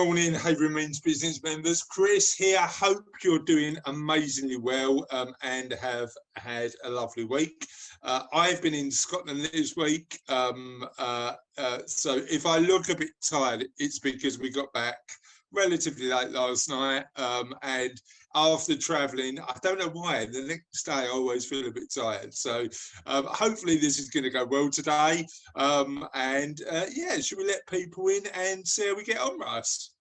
morning, Havering Means business members. Chris here. Hope you're doing amazingly well and have had a lovely week. I've been in Scotland this week, so if I look a bit tired, it's because we got back relatively late last night, and after travelling, I don't know why, the next day I always feel a bit tired. So hopefully this is going to go well today. Yeah, should we let people in and see how we get on, Russ?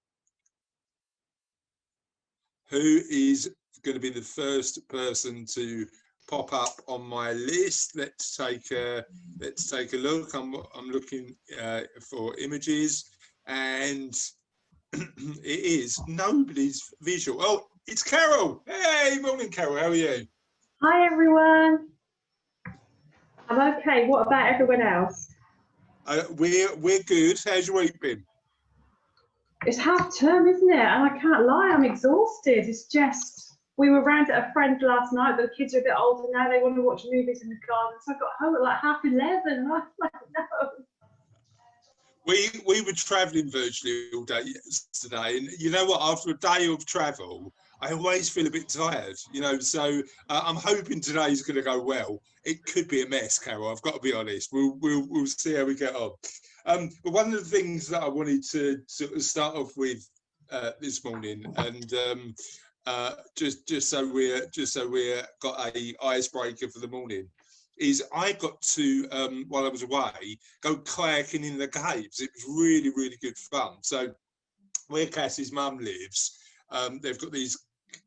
Who is going to be the first person to pop up on my list? Let's take a look. I'm looking for images, and it is nobody's visual. Oh, it's Carol. Hey, morning, Carol. How are you? Hi, everyone. I'm okay. What about everyone else? We're good. How's your week been? It's half term, isn't it? And I can't lie, I'm exhausted. It's just, we were round at a friend last night, but the kids are a bit older now. They want to watch movies in the garden. So I got home at like 11:30. And I was like, no. We were travelling virtually all day yesterday, and you know what? After a day of travel, I always feel a bit tired, you know. So I'm hoping today's going to go well. It could be a mess, Carol. I've got to be honest. We'll see how we get on. But one of the things that I wanted to sort of start off with this morning, and just so we're got a icebreaker for the morning, is I got to, while I was away, go kayaking in the caves. It was really, really good fun. So where Cassie's mum lives, they've got these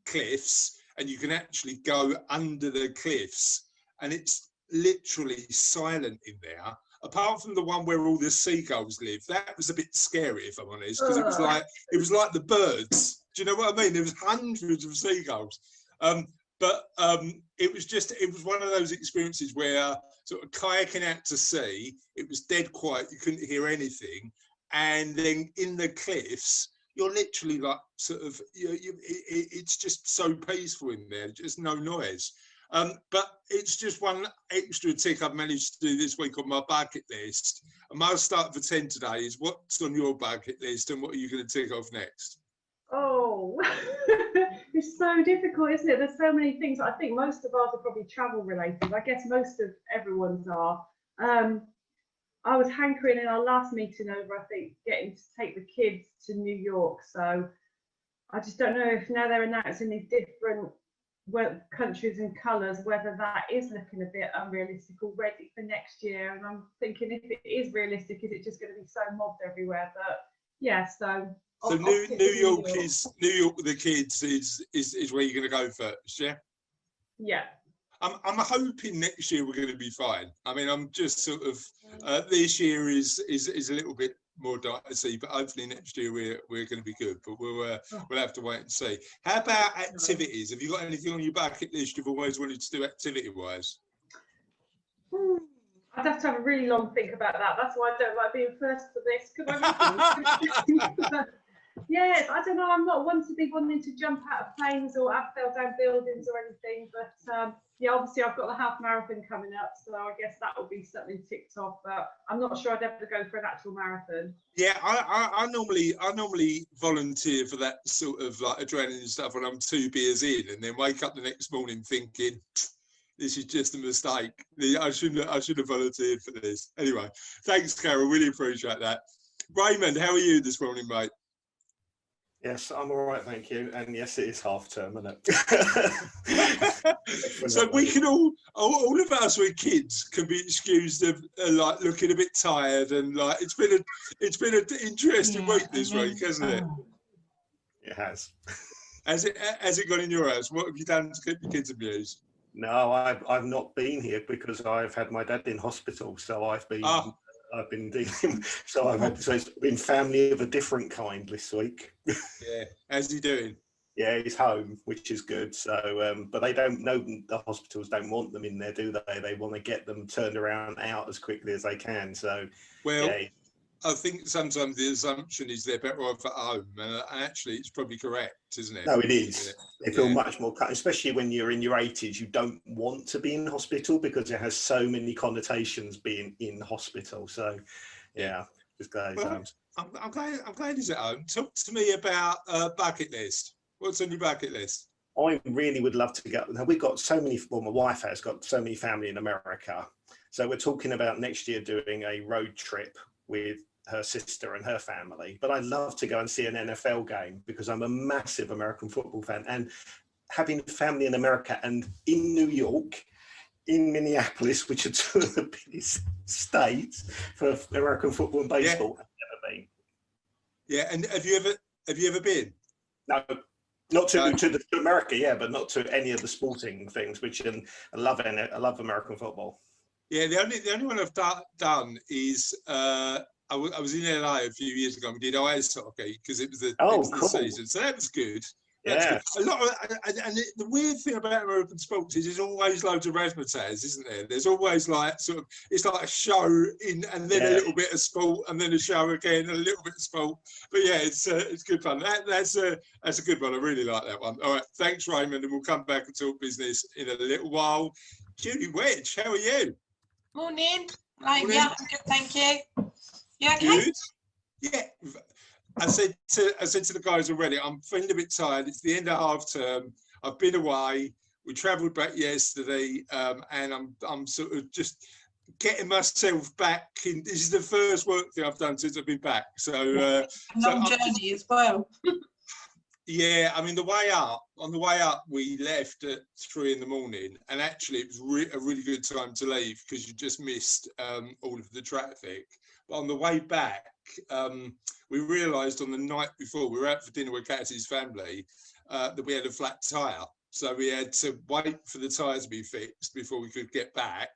cliffs, and you can actually go under the cliffs, and it's literally silent in there. Apart from the one where all the seagulls live, that was a bit scary, if I'm honest, because it was like the birds. Do you know what I mean? There was hundreds of seagulls. But it was one of those experiences where sort of kayaking out to sea, it was dead quiet, you couldn't hear anything, and then in the cliffs, you're literally like sort of, it's just so peaceful in there, just no noise. But it's just one extra tick I've managed to do this week on my bucket list. And my start for 10 today is what's on your bucket list and what are you going to tick off next? Oh, it's so difficult, isn't it? There's so many things. I think most of ours are probably travel related. I guess most of everyone's are. I was hankering in our last meeting over, I think, getting to take the kids to New York. So I just don't know if now they're announcing these different countries and colours, whether that is looking a bit unrealistic already for next year. And I'm thinking, if it is realistic, is it just going to be so mobbed everywhere? But yeah, so New York with the kids is where you're going to go first, yeah? Yeah. I'm hoping next year we're going to be fine. I mean, I'm just sort of this year is a little bit more dicey, but hopefully next year we're going to be good. But we'll have to wait and see. How about activities? Have you got anything on your bucket list you've always wanted to do activity-wise? I'd have to have a really long think about that. That's why I don't like being first for this, because yes, I don't know. I'm not one to be wanting to jump out of planes or fell down buildings or anything. But yeah, obviously I've got the half marathon coming up, so I guess that will be something ticked off. But I'm not sure I'd ever go for an actual marathon. Yeah, I normally volunteer for that sort of like adrenaline stuff when I'm 2 beers in, and then wake up the next morning thinking, this is just a mistake. I shouldn't have volunteered for this. Anyway, thanks, Carol. Really appreciate that. Raymond, how are you this morning, mate? Yes, I'm all right, thank you. And yes, it is half term, isn't it? So we can all of us with kids can be excused of like looking a bit tired, and like it's been an interesting week this week, hasn't it? It has. Has it gone in your house? What have you done to keep your kids amused? No, I've not been here because I've had my dad in hospital, so I've been dealing. So it's been family of a different kind this week. Yeah, how's he doing? Yeah, he's home, which is good. So, but they don't know, the hospitals don't want them in there, do they? They want to get them turned around out as quickly as they can. So, well, yeah. I think sometimes the assumption is they're better off at home, and actually it's probably correct, isn't it? No, it is. They feel much more, especially when you're in your 80s, you don't want to be in hospital because it has so many connotations being in hospital. So, yeah, just glad it I'm glad he's at home. Talk to me about bucket list. What's on your bucket list? I really would love to go. Now we've got so many. Well, my wife has got so many family in America, so we're talking about next year doing a road trip with her sister and her family. But I'd love to go and see an NFL game because I'm a massive American football fan, and having family in America and in New York, in Minneapolis, which are two of the biggest states for American football and baseball, I've never been. Yeah, and have you ever been? No, not to America, yeah, but not to any of the sporting things, which I love American football. Yeah, the only one I've done is I was in LA a few years ago. And we did ice hockey because it was the season, so that was good. Yeah, a lot of, and the weird thing about American sports is there's always loads of razzmatazz, isn't there? There's always like sort of, it's like a show in, and then a little bit of sport, and then a show again, and a little bit of sport. But yeah, it's good fun. That's a good one. I really like that one. All right, thanks, Raymond, and we'll come back and talk business in a little while. Judy Wedge, how are you? Morning. Morning. Yeah, I'm good, thank you. You okay? Good. Yeah. I said to the guys already, I'm feeling a bit tired. It's the end of half term. I've been away. We travelled back yesterday, and I'm sort of just getting myself back in. This is the first work thing I've done since I've been back. So long journey as well. Yeah, I mean on the way up, we left at 3 in the morning, and actually it was a really good time to leave because you just missed all of the traffic. But on the way back, we realised on the night before we were out for dinner with Cassie's family that we had a flat tyre. So we had to wait for the tyre to be fixed before we could get back.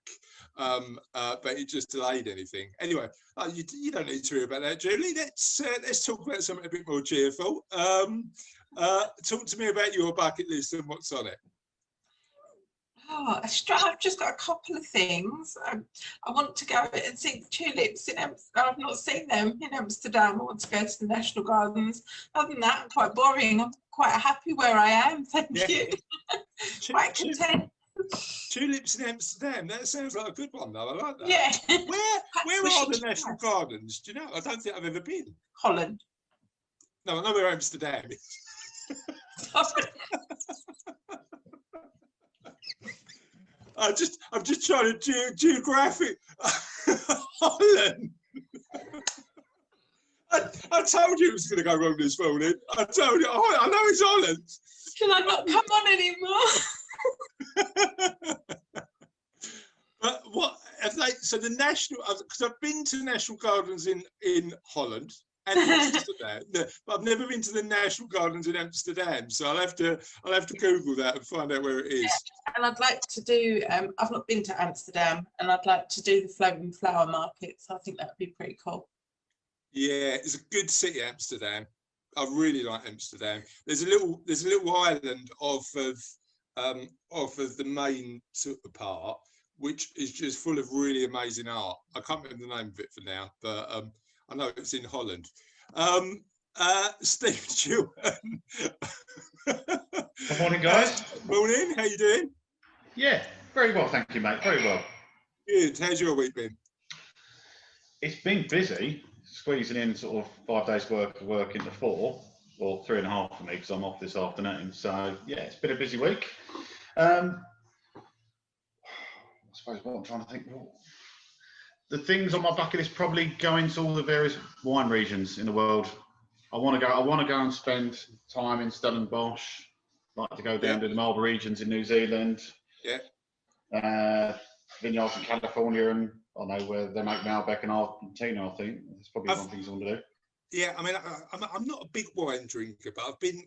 But it just delayed anything. Anyway, you don't need to hear about that, Julie. Let's talk about something a bit more cheerful. Talk to me about your bucket list and what's on it. Oh, I've just got a couple of things. I want to go and see the tulips in Amsterdam. I've not seen them in Amsterdam. I want to go to the National Gardens. Other than that, I'm quite boring. I'm quite happy where I am. Thank you. Quite content. Tulips in Amsterdam. That sounds like a good one, though. I like that. Yeah. Where are the National Gardens? Do you know? I don't think I've ever been. Holland. No, I know where Amsterdam is. I'm just trying to geographic Holland. I told you it was going to go wrong this morning. I told you. I know it's Holland. Can I not come on anymore? But what? So the national, because I've been to National Gardens in Holland and Amsterdam, but I've never been to the National Gardens in Amsterdam. So I'll have to Google that and find out where it is. Yeah. And I'd like to do. I've not been to Amsterdam, and I'd like to do the floating flower markets. I think that would be pretty cool. Yeah, it's a good city, Amsterdam. I really like Amsterdam. There's a little island off of the main sort of part, which is just full of really amazing art. I can't remember the name of it for now, but I know it's in Holland. Steve Stewart. Good morning, guys. Morning. How you doing? Yeah, very well, thank you, mate. Very well. Good. How's your week been? It's been busy, squeezing in sort of 5 days worth of work into 4, or 3.5 for me because I'm off this afternoon. So yeah, it's been a busy week. I suppose what I'm trying to think. The things on my bucket list probably going to all the various wine regions in the world. I want to go and spend time in Stellenbosch. Like to go down to the Marlborough regions in New Zealand. Yeah. Vineyards in California, and I know where they make Malbec in Argentina. I think that's probably one thing I want to do. Yeah, I mean, I'm not a big wine drinker, but I've been.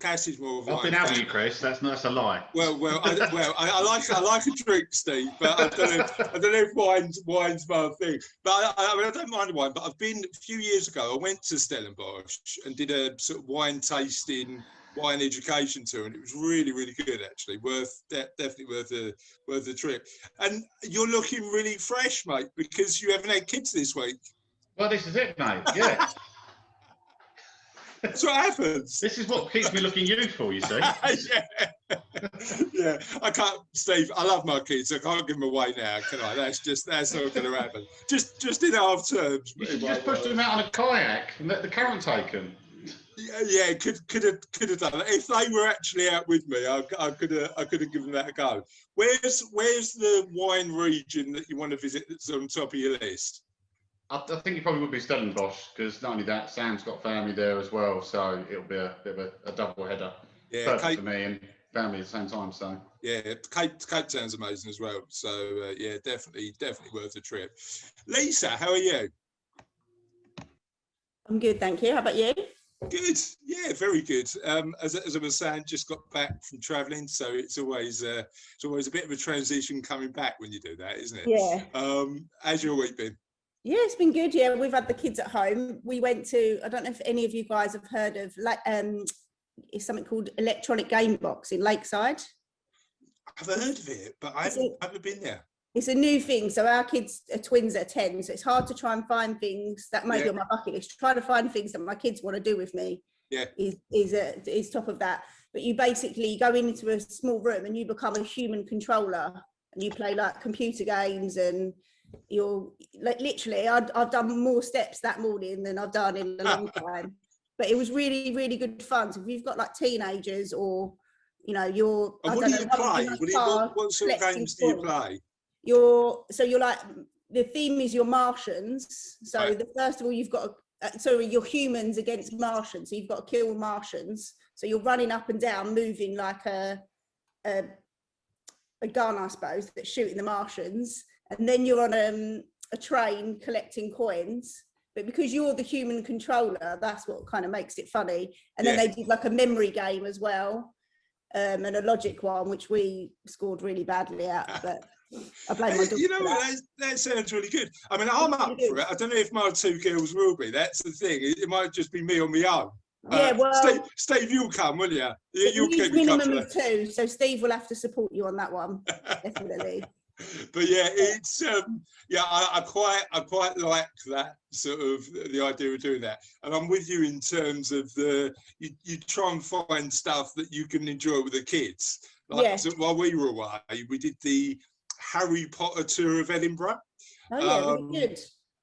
Cassie's more of a I've been having you, Chris. That's a lie. I like a drink, Steve, but I don't know if wine's my thing. But I don't mind wine. But I've been a few years ago. I went to Stellenbosch and did a sort of wine tasting, wine education tour, and it was really, really good. Actually, definitely worth the trip. And you're looking really fresh, mate, because you haven't had kids this week. Well, this is it, mate. Yeah. That's what happens. This is what keeps me looking youthful, you see. Yeah. Yeah. I can't, Steve. I love my kids. I can't give them away now, can I? That's not going to happen. Just in half terms. You should just push them out on a kayak and let the current take them. Yeah, could have done that. If they were actually out with me, I could have given that a go. Where's the wine region that you want to visit that's on top of your list? I think it probably would be Stellenbosch, because not only that, Sam's got family there as well, so it'll be a bit of a double header. Yeah, perfect for me and family at the same time. So yeah, Cape Town's amazing as well. So yeah, definitely worth a trip. Lisa, how are you? I'm good, thank you. How about you? Good, yeah, very good. As I was saying, just got back from travelling, so it's always a bit of a transition coming back when you do that, isn't it? Yeah. How's your week been? Yeah, it's been good. Yeah, we've had the kids at home. We went to, I don't know if any of you guys have heard of, like, it's something called Electronic Game Box in Lakeside. I've heard of it, but I haven't been there. It's a new thing. So our kids are twins at 10, so it's hard to try and find things that might be on my bucket list. Trying to find things that my kids want to do with me is top of that. But you basically go into a small room and you become a human controller and you play like computer games, and you're like, literally, I've done more steps that morning than I've done in a long time. But it was really, really good fun. So if you've got like teenagers, or you know, you're and what do you play? What sort of games do you play? You're like, the theme is you're Martians. So right. the first of all, you've got you're humans against Martians. So you've got to kill Martians. So you're running up and down, moving like a gun, I suppose, that's shooting the Martians. And then you're on a train collecting coins. But because you're the human controller, that's what kind of makes it funny. And then they did like a memory game as well, and a logic one, which we scored really badly at. But I blame my dog. You know what? That sounds really good. I mean, I'm up for it. I don't know if my two girls will be. That's the thing. It might just be me on my own. Yeah, well, Steve, you'll come, will you? You'll keep minimum of 2, so Steve will have to support you on that one, definitely. But yeah, it's I quite like that sort of the idea of doing that, and I'm with you in terms of you try and find stuff that you can enjoy with the kids. Like, so while we were away, we did the Harry Potter tour of Edinburgh. Oh yeah, really good.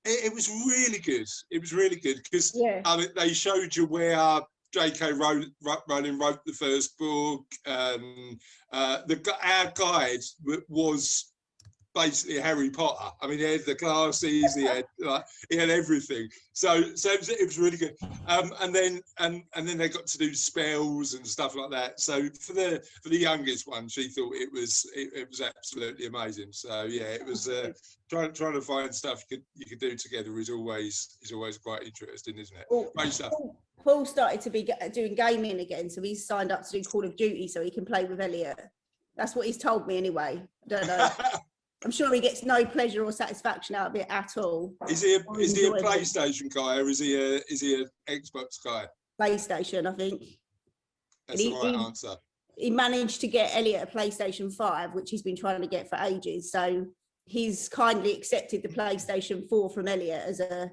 It was really good. It was really good because they showed you where J.K. Rowling wrote the first book. Our guide was basically Harry Potter. I mean, he had the glasses, he had everything. So it was really good. And then they got to do spells and stuff like that. So for the youngest one, she thought it was absolutely amazing. So yeah, it was trying to find stuff you could do together is always quite interesting, isn't it? Great stuff. Paul started to be doing gaming again, so he's signed up to do Call of Duty so he can play with Elliot. That's what he's told me anyway. I don't know. I'm sure he gets no pleasure or satisfaction out of it at all. Is he a PlayStation guy, or is he an Xbox guy? PlayStation, I think. That's the right answer. He managed to get Elliot a PlayStation 5, which he's been trying to get for ages. So he's kindly accepted the PlayStation 4 from Elliot as a,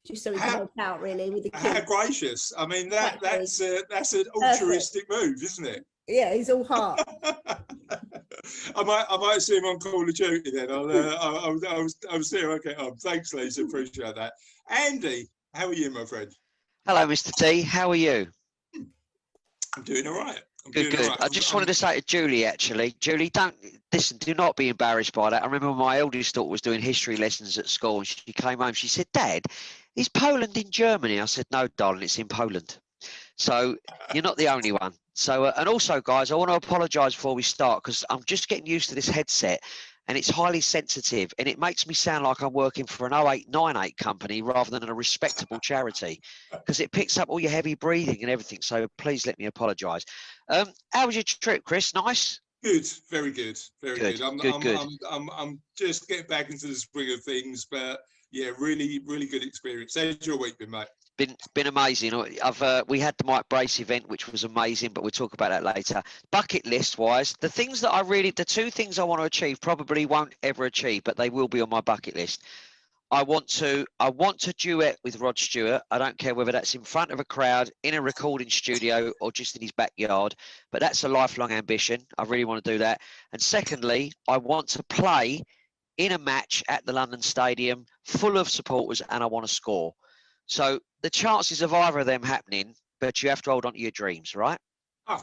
just so he can help out really with the kids. How gracious! I mean, that's an altruistic move, isn't it? Yeah, he's all heart. I might see him on Call of Duty then. I'll see how I get on. Thanks, Lisa. Appreciate that. Andy, how are you, my friend? Hello, Mr. T. How are you? I'm doing all right. Good. I just wanted to say to Julie, actually, Julie, do not be embarrassed by that. I remember my eldest daughter was doing history lessons at school, and she came home. She said, "Dad, is Poland in Germany?" I said, "No, darling, it's in Poland." So you're not the only one. So, and also, guys, I want to apologise before we start because I'm just getting used to this headset and it's highly sensitive and it makes me sound like I'm working for an 0898 company rather than a respectable charity because it picks up all your heavy breathing and everything. So please let me apologise. How was your trip, Chris? Nice? Good, very good, very good. I'm just getting back into the swing of things, but yeah, really, really good experience. How's your week been, mate? Been amazing. We had the Mike Brace event, which was amazing, but we'll talk about that later. Bucket list wise, the two things I want to achieve probably won't ever achieve, but they will be on my bucket list. I want to duet with Rod Stewart. I don't care whether that's in front of a crowd, in a recording studio, or just in his backyard. But that's a lifelong ambition. I really want to do that. And secondly, I want to play in a match at the London Stadium, full of supporters, and I want to score. So the chances of either of them happening, but you have to hold on to your dreams, right? Oh,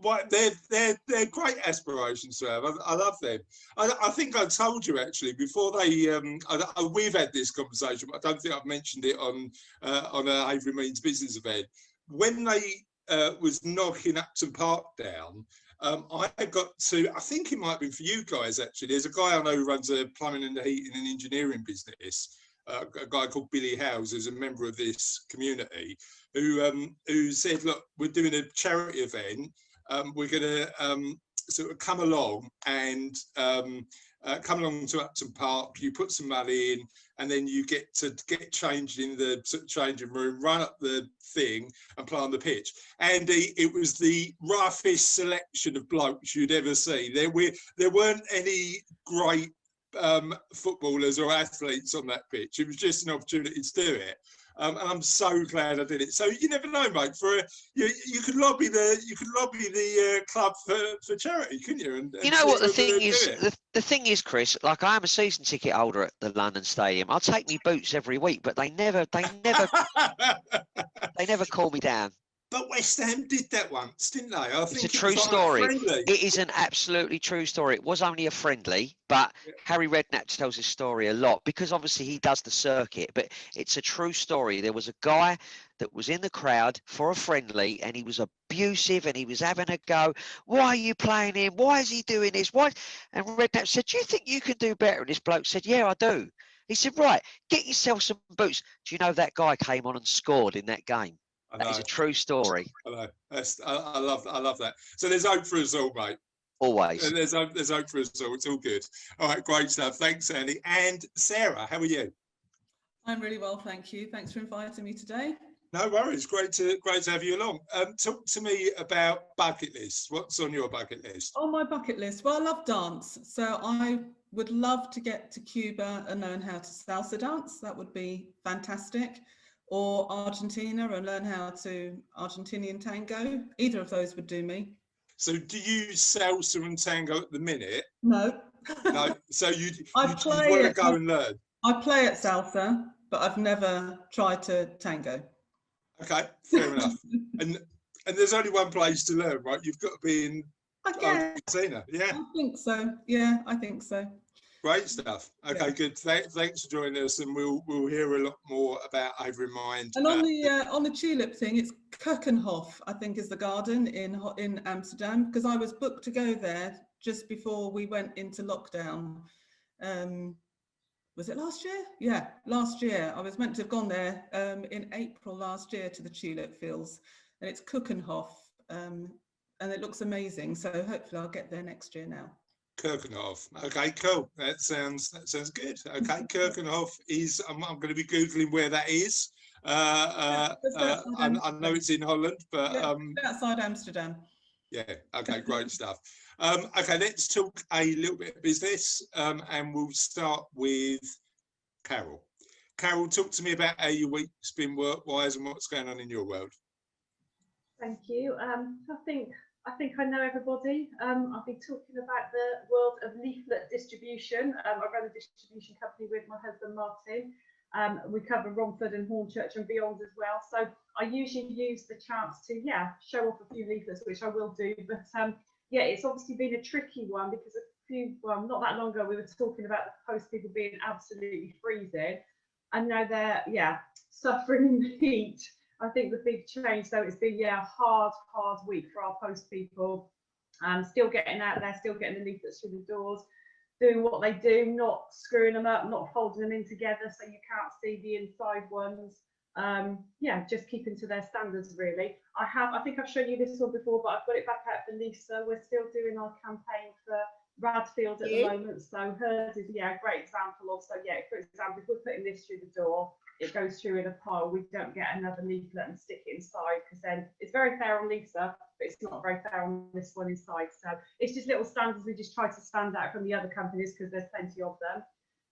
well, they're great aspirations to have. I love them. I think I told you actually before we've had this conversation, but I don't think I've mentioned it on Avery Means business event. When they was knocking Upton Park down, I got to, I think it might have been for you guys actually. There's a guy I know who runs a plumbing and heating and engineering business. A guy called Billy Howes, who's a member of this community, who said, look, we're doing a charity event. We're going to sort of come along and come along to Upton Park. You put some money in, and then you get to get changed in the sort of changing room, run up the thing, and play on the pitch. And it was the roughest selection of blokes you'd ever see. There weren't any great footballers or athletes on that pitch. It was just an opportunity to do it. And I'm so glad I did it. So you never know, mate. You could lobby the club for charity, couldn't you? And you know what the thing is? The thing is, Chris. Like I am a season ticket holder at the London Stadium. I'll take me boots every week, but they never call me down. But West Ham did that once, didn't they? I think It's a true story. Friendly. It is an absolutely true story. It was only a friendly, but Harry Redknapp tells his story a lot because obviously he does the circuit, but it's a true story. There was a guy that was in the crowd for a friendly and he was abusive and he was having a go. Why are you playing him? Why is he doing this? Why? And Redknapp said, do you think you can do better? And this bloke said, yeah, I do. He said, right, get yourself some boots. Do you know that guy came on and scored in that game? That is a true story. I know. I love that. So there's hope for us all, mate. Always. There's hope for us all. It's all good. All right, great stuff. Thanks, Andy. And Sarah, how are you? I'm really well, thank you. Thanks for inviting me today. No worries. Great to have you along. Talk to me about bucket lists. What's on your bucket list? On my bucket list, well, I love dance, so I would love to get to Cuba and learn how to salsa dance. That would be fantastic. Or Argentina and learn how to Argentinian tango. Either of those would do me. So do you salsa and tango at the minute? No. No. So you want to go and learn? I play at salsa, but I've never tried to tango. Okay, fair enough. And there's only one place to learn, right? You've got to be in Argentina. Yeah. I think so. Yeah, I think so. Great stuff. Okay, good. Thanks for joining us, and we'll hear a lot more about Avery Mind. And on the tulip thing, it's Keukenhof, I think, is the garden in Amsterdam, because I was booked to go there just before we went into lockdown. Was it last year? Yeah, last year. I was meant to have gone there in April last year to the tulip fields, and it's Keukenhof, and it looks amazing. So hopefully I'll get there next year now. Keukenhof. Okay, cool. That sounds good. Okay, Keukenhof is. I'm going to be googling where that is. I know it's in Holland, but outside Amsterdam. Yeah. Okay. Great stuff. Okay, let's talk a little bit of business, and we'll start with Carol. Carol, talk to me about how your week's been work-wise and what's going on in your world. Thank you. I think I know everybody. I'll be talking about the world of leaflet distribution. I run a distribution company with my husband Martin. We cover Romford and Hornchurch and beyond as well. So I usually use the chance to show off a few leaflets, which I will do. But it's obviously been a tricky one because not that long ago we were talking about the post people being absolutely freezing, and now they're suffering in the heat. I think the big change, though, it's been hard week for our post people. Still getting out there, still getting the leaflets through the doors, doing what they do, not screwing them up, not folding them in together so you can't see the inside ones. Just keeping to their standards really. I think I've shown you this one before, but I've got it back out for Lisa. We're still doing our campaign for Radfield at the moment, so hers is a great example of. So for example, if we're putting this through the door, it goes through in a pile. We don't get another leaflet and stick it inside, because then it's very fair on Lisa, but it's not very fair on this one inside. So it's just little standards we just try to stand out from the other companies, because there's plenty of them.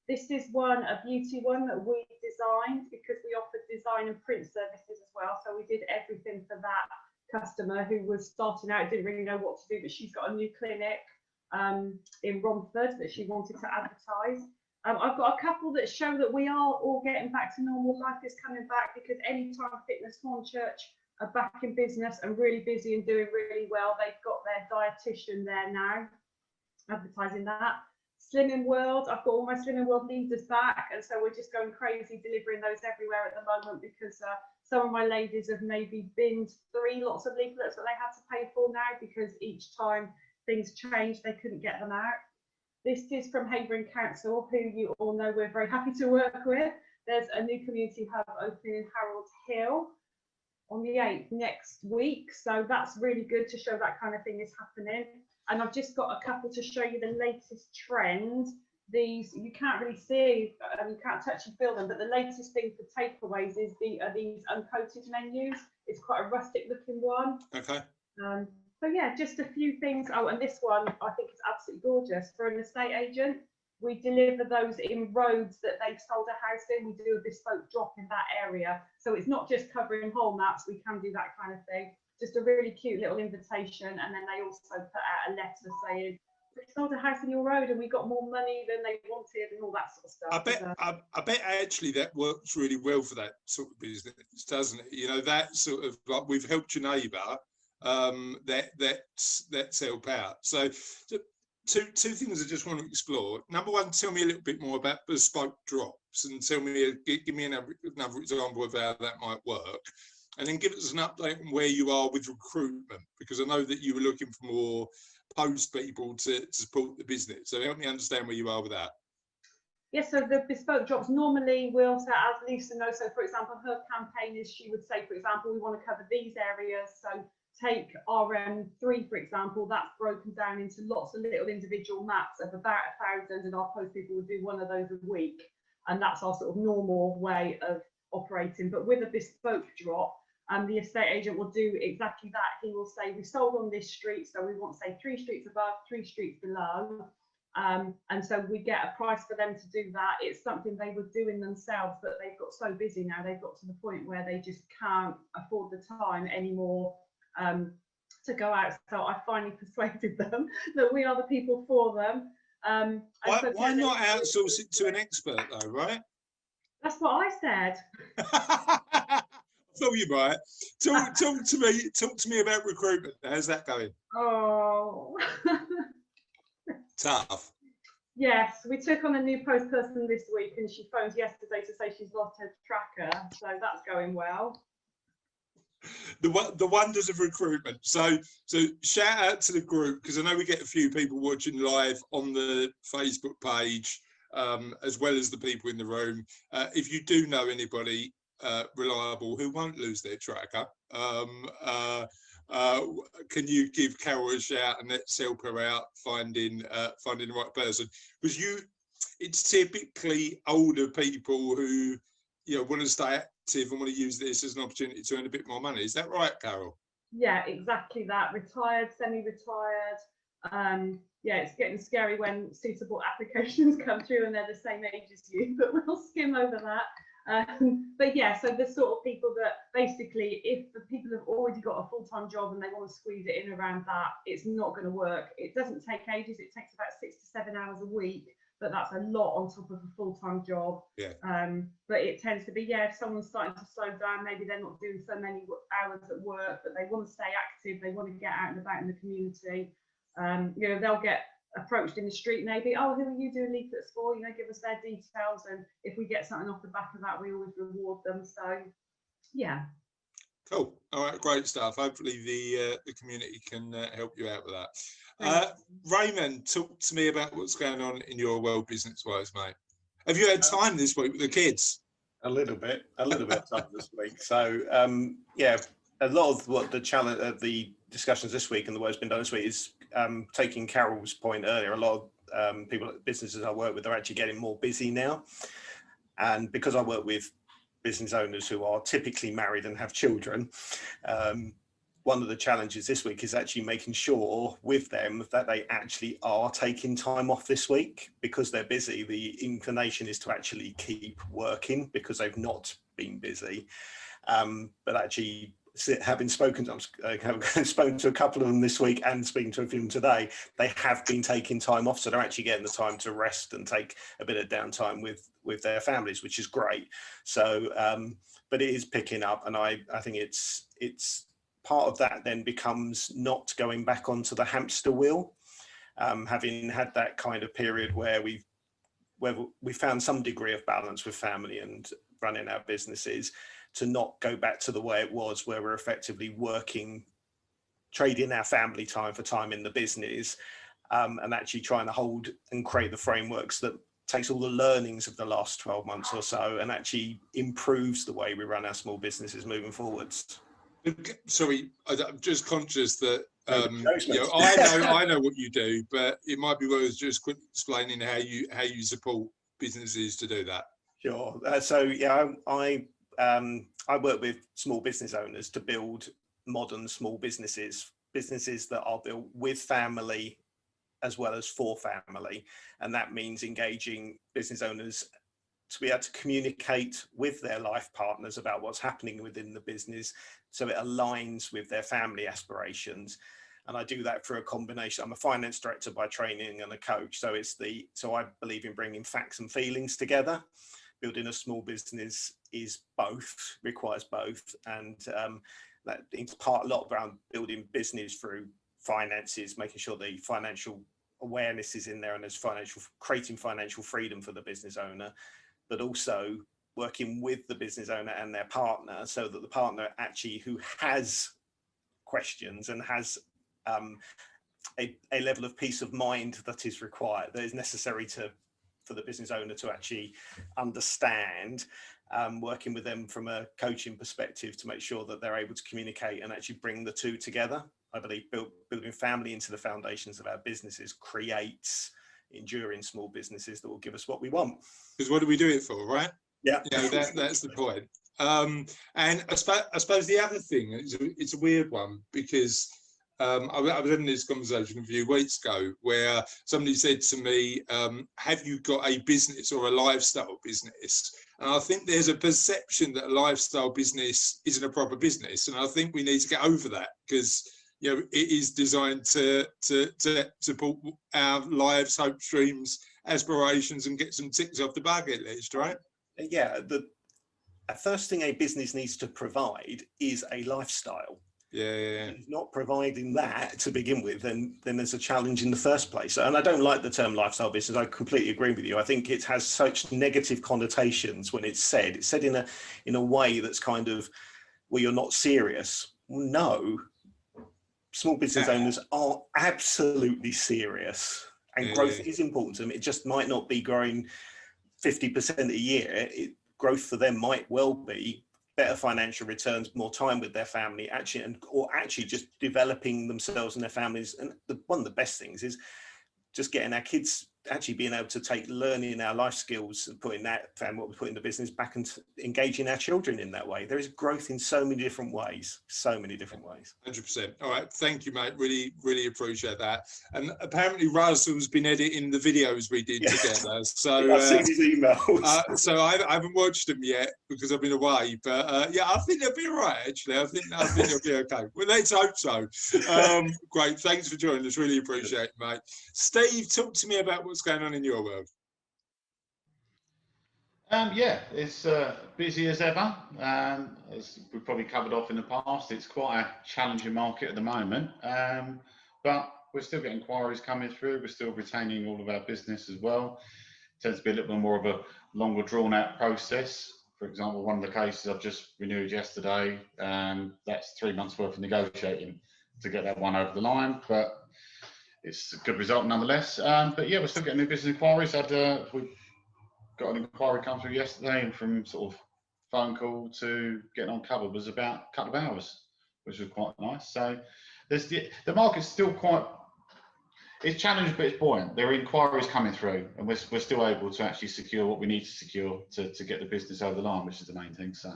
This is a beauty one that we designed because we offered design and print services as well. So we did everything for that customer who was starting out, didn't really know what to do, but she's got a new clinic in Romford that she wanted to advertise. I've got a couple that show that we are all getting back to normal. Life is coming back because Anytime Fitness Hornchurch are back in business and really busy and doing really well. They've got their dietitian there now, advertising that. Slimming World, I've got all my Slimming World leaders back, and so we're just going crazy delivering those everywhere at the moment because some of my ladies have maybe binned 3 lots of leaflets that they had to pay for now because each time things changed, they couldn't get them out. This is from Havering Council, who you all know we're very happy to work with. There's a new community hub opening in Harold Hill on the 8th next week, so that's really good to show that kind of thing is happening. And I've just got a couple to show you the latest trend. These you can't really see, you can't touch and feel them, but the latest thing for takeaways is these uncoated menus. It's quite a rustic looking one. Okay. So yeah, just a few things. Oh, and this one I think is absolutely gorgeous. For an estate agent, we deliver those in roads that they've sold a house in. We do a bespoke drop in that area. So it's not just covering whole maps, we can do that kind of thing. Just a really cute little invitation, and then they also put out a letter saying we sold a house in your road and we got more money than they wanted and all that sort of stuff. I bet actually that works really well for that sort of business, doesn't it? You know, that sort of like we've helped your neighbour, that's help out. So two things I just want to explore. Number one, tell me a little bit more about bespoke drops and give me another example of how that might work. And then give us an update on where you are with recruitment, because I know that you were looking for more post people to support the business. So help me understand where you are with that. Yes, so the bespoke drops normally will say, as Lisa knows, so for example, her campaign is she would say, for example, we want to cover these areas. So take RM3, for example, that's broken down into lots of little individual maps of about 1,000, and our post people would do one of those a week. And that's our sort of normal way of operating. But with a bespoke drop, the estate agent will do exactly that. He will say, we sold on this street, so we want, say, 3 streets above, 3 streets below. And so we get a price for them to do that. It's something they were doing themselves, but they've got so busy now, they've got to the point where they just can't afford the time anymore to go out. So I finally persuaded them that we are the people for them. Why not outsource it to an expert though, right? That's what I said. I thought you might. Talk to me about recruitment. How's that going? Oh. Tough. Yes, we took on a new post person this week, and she phoned yesterday to say she's lost her tracker, so that's going well. The wonders of recruitment. So shout out to the group, because I know we get a few people watching live on the Facebook page, as well as the people in the room. If you do know anybody reliable who won't lose their tracker, can you give Carol a shout and let's help her out finding the right person? Because it's typically older people who want to stay active and want to use this as an opportunity to earn a bit more money. Is that right, Carol? Yeah, exactly that. Retired, semi-retired. Yeah, it's getting scary when suitable applications come through and they're the same age as you, but we'll skim over that. But yeah, so the sort of people that basically, if the people have already got a full-time job and they want to squeeze it in around that, it's not going to work. It doesn't take ages. It takes about 6 to 7 hours a week, but that's a lot on top of a full-time job. Yeah. But it tends to be, if someone's starting to slow down, maybe they're not doing so many hours at work, but they want to stay active, they want to get out and about in the community. They'll get approached in the street, maybe, oh, who are you doing leaflets for? Give us their details, and if we get something off the back of that, we always reward them. So yeah. Cool. All right, great stuff. Hopefully the community can help you out with that. Raymond, talk to me about what's going on in your world business-wise, mate. Have you had time this week with the kids? A little bit of time this week. So a lot of what the challenge of the discussions this week and the work's been done this week is taking Carol's point earlier. A lot of people at businesses I work with are actually getting more busy now, and because I work with business owners who are typically married and have children, one of the challenges this week is actually making sure with them that they actually are taking time off this week, because they're busy. The inclination is to actually keep working because they've not been busy. But actually, having spoken to a couple of them this week and speaking to a few of them today, they have been taking time off, so they're actually getting the time to rest and take a bit of downtime with their families, which is great. So but it is picking up, and I think it's part of that then becomes not going back onto the hamster wheel, having had that kind of period where we found some degree of balance with family and running our businesses, to not go back to the way it was, where we're effectively working, trading our family time for time in the business, and actually trying to hold and create the frameworks that takes all the learnings of the last 12 months or so and actually improves the way we run our small businesses moving forwards. Sorry, I'm just conscious that I know what you do, but it might be worth just quick explaining how you support businesses to do that. Sure. So yeah, I work with small business owners to build modern small businesses that are built with family as well as for family, and that means engaging business owners to be able to communicate with their life partners about what's happening within the business, so it aligns with their family aspirations. And I do that through a combination. I'm a finance director by training and a coach, so I believe in bringing facts and feelings together. Building a small business requires both, and that it's a lot around building business through finances, making sure the financial awareness is in there, and there's creating financial freedom for the business owner, but also working with the business owner and their partner, so that the partner actually who has questions and has a level of peace of mind that is required, that is necessary for the business owner to actually understand, working with them from a coaching perspective to make sure that they're able to communicate and actually bring the two together. I believe building family into the foundations of our businesses creates enduring small businesses that will give us what we want. Because what do we do it for, right? Yeah, that's the point. And I suppose the other thing, it's a weird one, because I was having this conversation a few weeks ago where somebody said to me, have you got a business or a lifestyle business? And I think there's a perception that a lifestyle business isn't a proper business, and I think we need to get over that, because it is designed to support our lives, hopes, dreams, aspirations, and get some ticks off the bucket list, right? Yeah, the first thing a business needs to provide is a lifestyle. Yeah. If it's not providing that to begin with, then there's a challenge in the first place. And I don't like the term lifestyle business. I completely agree with you. I think it has such negative connotations when it's said in a way that's kind of, well, you're not serious. No. Small business owners are absolutely serious, and growth is important to them. It just might not be growing 50% a year. Growth for them might well be better financial returns, more time with their family, or just developing themselves and their families. And one of the best things is just getting our kids actually being able to take learning our life skills and putting that and what we put in the business back and engaging our children in that way. There is growth in so many different ways. 100%. All right, thank you, mate. Really appreciate that. And apparently Russell's been editing the videos we did together. So I've seen his emails. so I haven't watched them yet because I've been away, but I think they'll be all right, actually. I think they'll be okay. Well, let's hope so. Great, thanks for joining us. Really appreciate it, mate. Steve, talk to me about what's going on in your world. It's busy as ever. As we've probably covered off in the past, it's quite a challenging market at the moment, but we're still getting inquiries coming through. We're still retaining all of our business as well. It tends to be a little bit more of a longer drawn out process. For example, one of the cases I've just renewed yesterday, that's 3 months worth of negotiating to get that one over the line, but it's a good result nonetheless. But yeah, we're still getting new business inquiries. We got an inquiry come through yesterday, and from sort of phone call to getting on cover was about a couple of hours, which was quite nice. So the market's still it's challenging, but it's buoyant. There are inquiries coming through, and we're still able to actually secure what we need to secure to get the business over the line, which is the main thing. So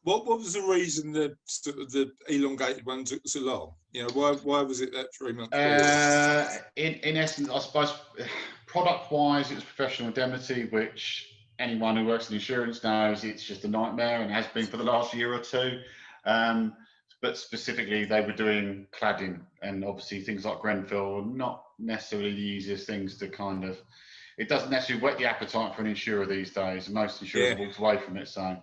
What was the reason the elongated one took so long? You know, why was it that 3 months? In essence, I suppose product-wise, it was professional indemnity, which anyone who works in insurance knows it's just a nightmare and has been for the last year or two. But specifically, they were doing cladding, and obviously things like Grenfell are not necessarily the easiest things to kind of. It doesn't necessarily whet the appetite for an insurer these days. Most insurers have walked away from it. So.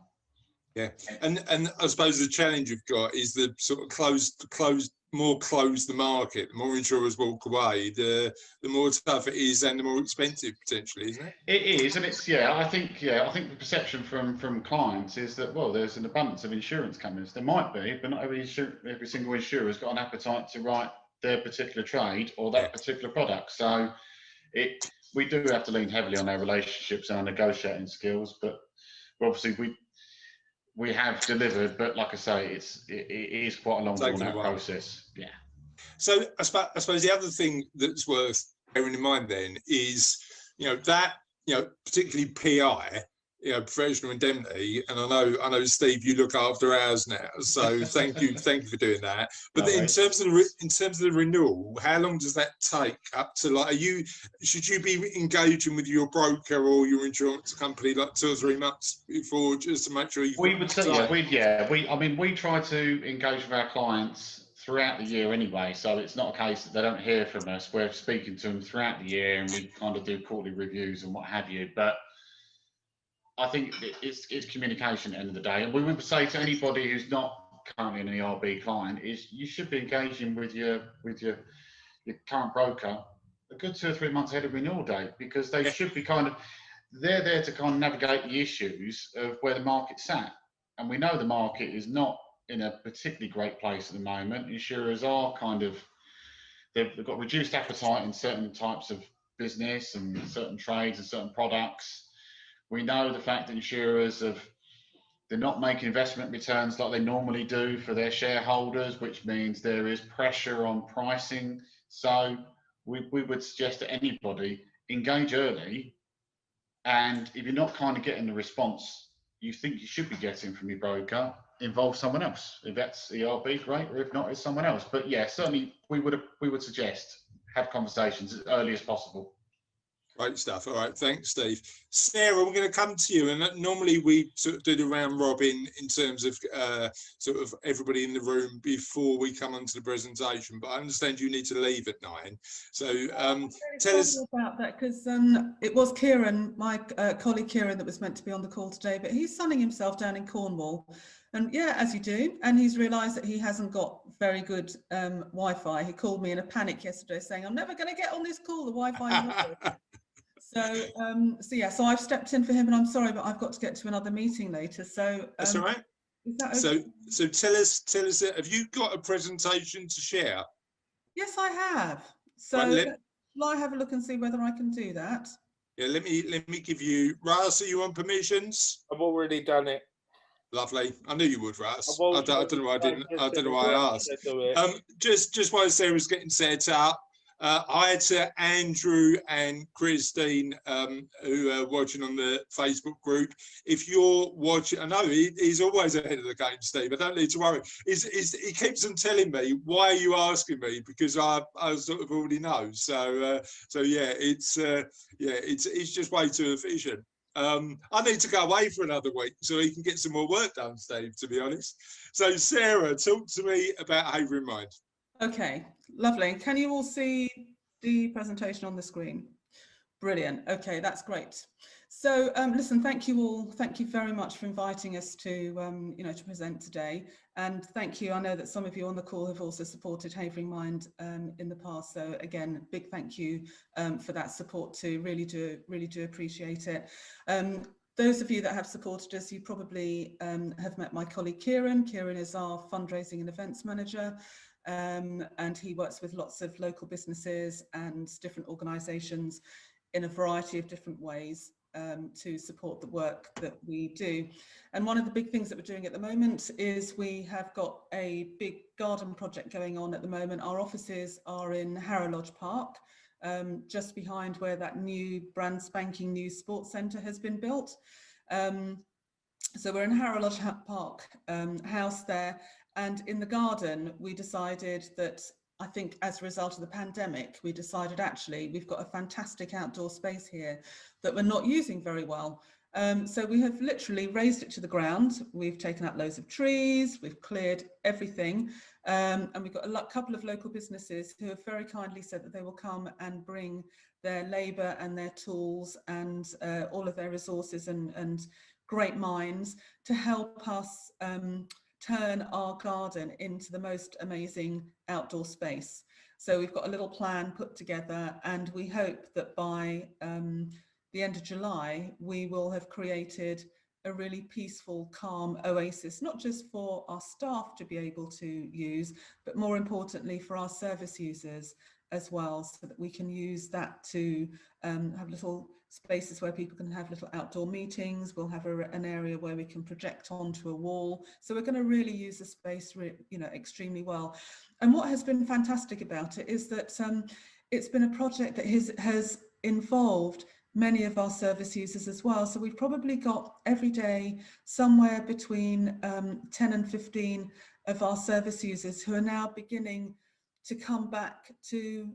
Yeah, and I suppose the challenge you've got is the sort of close the market. The more insurers walk away, the more tough it is, and the more expensive potentially, isn't it? It is, and it's I think the perception from clients is that, well, there's an abundance of insurance companies. There might be, but not every single insurer has got an appetite to write their particular trade or that particular product. So we do have to lean heavily on our relationships and our negotiating skills, but obviously we have delivered, but like I say, it is quite a long drawn out process. Yeah. So I suppose the other thing that's worth bearing in mind then is, that, particularly PI, professional indemnity, and I know Steve, you look after ours now, so thank you for doing that. But in terms of the renewal, how long does that take up to? Like, should you be engaging with your broker or your insurance company like 2 or 3 months before, just to make sure you? We would say, we try to engage with our clients throughout the year anyway, so it's not a case that they don't hear from us. We're speaking to them throughout the year, and we kind of do quarterly reviews and what have you. But I think it's communication at the end of the day, and we would say to anybody who's not currently an ERB client is you should be engaging with your current broker a good 2 or 3 months ahead of renewal date, because they should be they're there to kind of navigate the issues of where the market's at, and we know the market is not in a particularly great place at the moment. Insurers are they've got reduced appetite in certain types of business and certain trades and certain products. We know the fact that insurers they're not making investment returns like they normally do for their shareholders, which means there is pressure on pricing. So we would suggest to anybody, engage early, and if you're not kind of getting the response you think you should be getting from your broker, involve someone else. If that's ERB, great, or if not, it's someone else. But yeah, certainly we would suggest have conversations as early as possible. Great stuff. All right, thanks, Steve. Sarah, we're going to come to you, and normally we sort of do the round robin in terms of sort of everybody in the room before we come onto the presentation. But I understand you need to leave at 9, so tell us about that, because it was Kieran, my colleague Kieran, that was meant to be on the call today, but he's sunning himself down in Cornwall, and yeah, as you do, and he's realised that he hasn't got very good Wi-Fi. He called me in a panic yesterday, saying, "I'm never going to get on this call. The Wi-Fi." So I've stepped in for him, and I'm sorry, but I've got to get to another meeting later. So that's all right. Is that okay? So tell us, have you got a presentation to share? Yes, I have. So will I have a look and see whether I can do that? Yeah, let me give you. Russ, are you on permissions? I've already done it. Lovely. I knew you would, Russ. I don't know why I didn't. I don't know why I asked. Just while Sarah's getting set up. Hi to Andrew and Christine, who are watching on the Facebook group. If you're watching, I know he's always ahead of the game, Steve. I don't need to worry. He keeps on telling me, "Why are you asking me?" Because I sort of already know. So yeah, it's just way too efficient. I need to go away for another week so he can get some more work done, Steve, to be honest. So Sarah, talk to me about Havering Mind. Okay, lovely. Can you all see the presentation on the screen? Brilliant. Okay, that's great. So listen, thank you all. Thank you very much for inviting us to to present today. And thank you. I know that some of you on the call have also supported Havering Mind in the past. So again, big thank you for that support too. Really do appreciate it. Those of you that have supported us, you probably have met my colleague Kieran. Kieran is our fundraising and events manager. And he works with lots of local businesses and different organisations in a variety of different ways to support the work that we do. And one of the big things that we're doing at the moment is we have got a big garden project going on at the moment. Our offices are in Harrow Lodge Park, just behind where that new brand spanking new sports centre has been built. So we're in Harrow Lodge Park house there, and in the garden we decided that, I think as a result of the pandemic, we decided actually we've got a fantastic outdoor space here that we're not using very well. So we have literally razed it to the ground. We've taken out loads of trees, we've cleared everything, and we've got a couple of local businesses who have very kindly said that they will come and bring their labour and their tools and all of their resources and great minds to help us turn our garden into the most amazing outdoor space. So we've got a little plan put together, and we hope that by the end of July, we will have created a really peaceful, calm oasis, not just for our staff to be able to use, but more importantly for our service users as well, so that we can use that to have little spaces where people can have little outdoor meetings. We'll have an area where we can project onto a wall. So we're going to really use the space, extremely well. And what has been fantastic about it is that it's been a project that has involved many of our service users as well. So we've probably got every day somewhere between 10 and 15 of our service users who are now beginning to come back to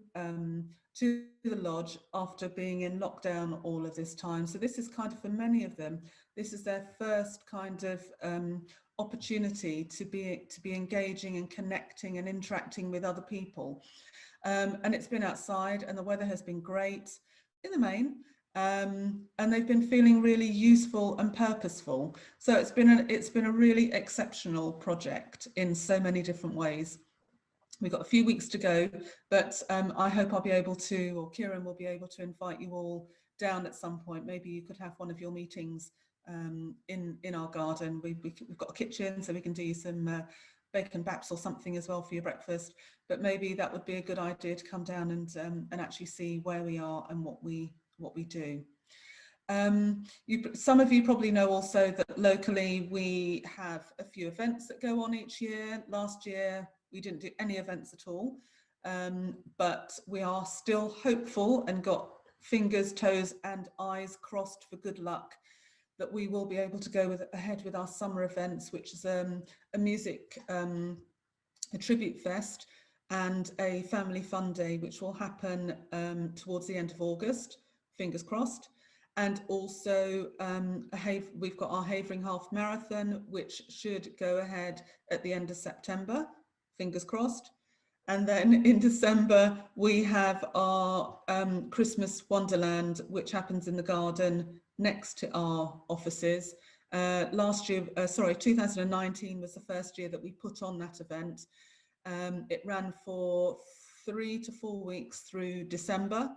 the lodge after being in lockdown all of this time. So this is kind of, for many of them, this is their first kind of opportunity to be engaging and connecting and interacting with other people. And it's been outside, and the weather has been great in the main. And they've been feeling really useful and purposeful. So it's been a really exceptional project in so many different ways. We've got a few weeks to go, but I hope I'll be able to, or Kieran will be able to, invite you all down at some point. Maybe you could have one of your meetings in our garden. We've got a kitchen, so we can do some bacon baps or something as well for your breakfast. But maybe that would be a good idea to come down and actually see where we are and what we do. Some of you probably know also that locally we have a few events that go on each year. Last year we didn't do any events at all, but we are still hopeful and got fingers, toes and eyes crossed for good luck that we will be able to go ahead with our summer events, which is a music, a tribute fest and a family fun day, which will happen towards the end of August, fingers crossed. And also we've got our Havering Half Marathon, which should go ahead at the end of September, fingers crossed. And then in December, we have our Christmas Wonderland, which happens in the garden next to our offices. 2019 was the first year that we put on that event. It ran for 3 to 4 weeks through December,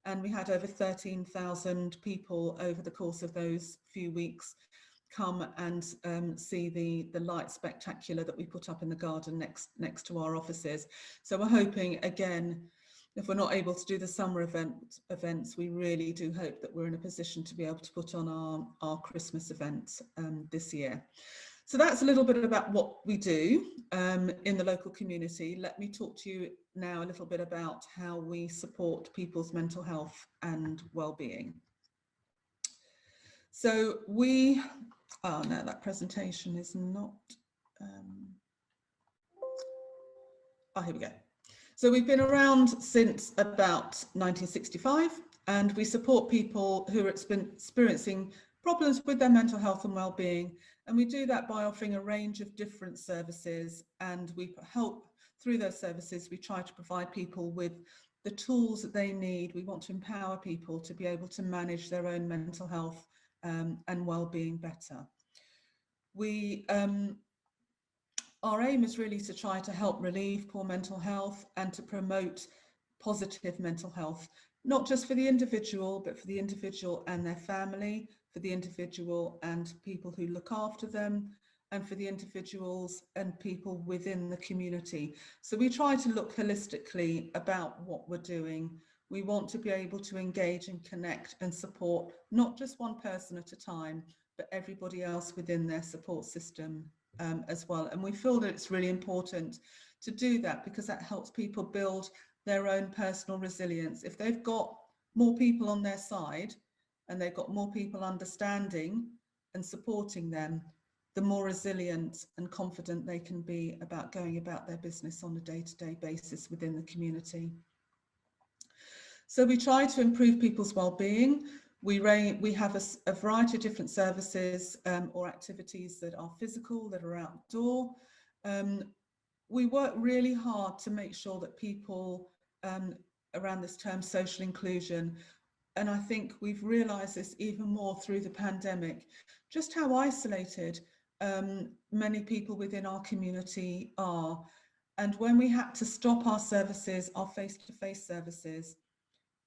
and we had over 13,000 people over the course of those few weeks come and see the light spectacular that we put up in the garden next to our offices. So we're hoping, again, if we're not able to do the summer events, we really do hope that we're in a position to be able to put on our Christmas event this year. So that's a little bit about what we do in the local community. Let me talk to you now a little bit about how we support people's mental health and well-being. So oh no, that presentation is not, here we go. So we've been around since about 1965, and we support people who are experiencing problems with their mental health and well-being. And we do that by offering a range of different services, and we help through those services. We try to provide people with the tools that they need. We want to empower people to be able to manage their own mental health and well-being better. Our aim is really to try to help relieve poor mental health and to promote positive mental health, not just for the individual, but for the individual and their family, for the individual and people who look after them, and for the individuals and people within the community. So we try to look holistically about what we're doing. We want to be able to engage and connect and support not just one person at a time, but everybody else within their support system as well. And we feel that it's really important to do that because that helps people build their own personal resilience. If they've got more people on their side and they've got more people understanding and supporting them, the more resilient and confident they can be about going about their business on a day-to-day basis within the community. So we try to improve people's well-being. We have a variety of different services or activities that are physical, that are outdoor. We work really hard to make sure that people, around this term social inclusion, and I think we've realised this even more through the pandemic, just how isolated many people within our community are. And when we had to stop our services, our face-to-face services,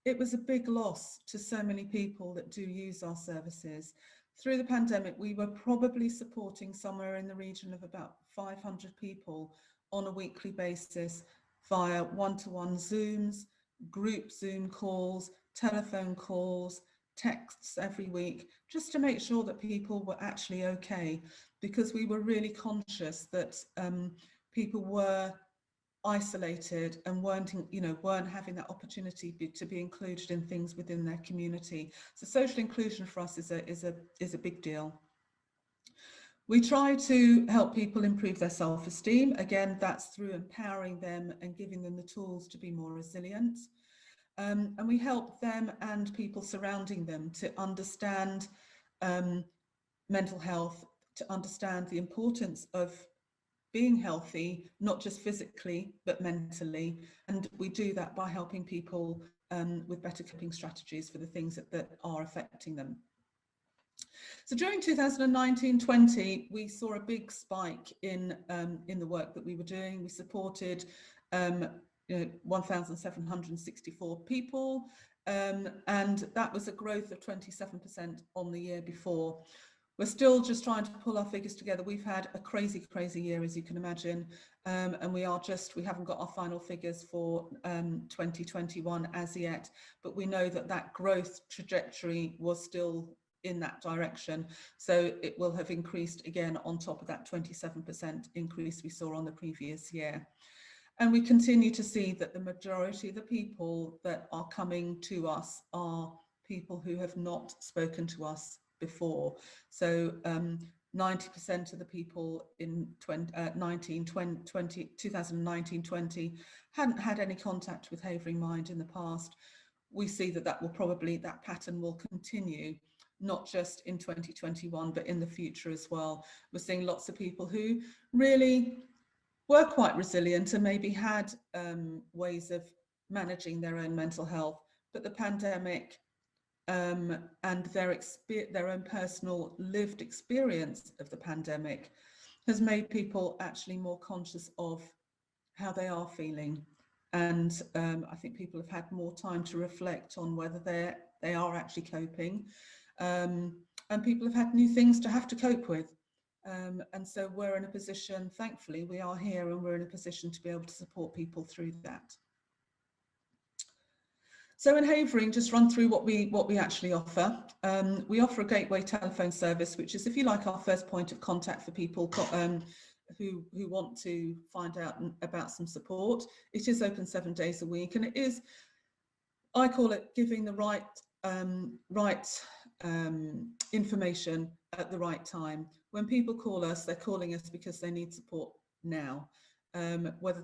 it was a big loss to so many people that do use our services. Through the pandemic, we were probably supporting somewhere in the region of about 500 people on a weekly basis via one-to-one Zooms, group Zoom calls, telephone calls, texts every week, just to make sure that people were actually okay, because we were really conscious that people were isolated and weren't having that opportunity to be included in things within their community. So social inclusion for us is a big deal. We try to help people improve their self-esteem. Again, that's through empowering them and giving them the tools to be more resilient. And we help them and people surrounding them to understand mental health, to understand the importance of being healthy, not just physically, but mentally. And we do that by helping people with better coping strategies for the things that are affecting them. So during 2019-20, we saw a big spike in the work that we were doing. We supported 1,764 people, and that was a growth of 27% on the year before. We're still just trying to pull our figures together. We've had a crazy year, as you can imagine, and we haven't got our final figures for 2021 as yet, but we know that growth trajectory was still in that direction. So it will have increased again on top of that 27% increase we saw on the previous year. And we continue to see that the majority of the people that are coming to us are people who have not spoken to us before. So 90% of the people in 2019-20 hadn't had any contact with Havering Mind in the past. We see that pattern will continue, not just in 2021, but in the future as well. We're seeing lots of people who really were quite resilient and maybe had ways of managing their own mental health, but the pandemic and their own personal lived experience of the pandemic has made people actually more conscious of how they are feeling. And I think people have had more time to reflect on whether they are actually coping. And people have had new things to have to cope with. And so we're in a position, thankfully, we are here and we're in a position to be able to support people through that. So in Havering, just run through what we actually offer. We offer a gateway telephone service, which is, if you like, our first point of contact for people who want to find out about some support. It is open 7 days a week, and it is, I call it, giving the right information at the right time. When people call us, they're calling us because they need support now, whether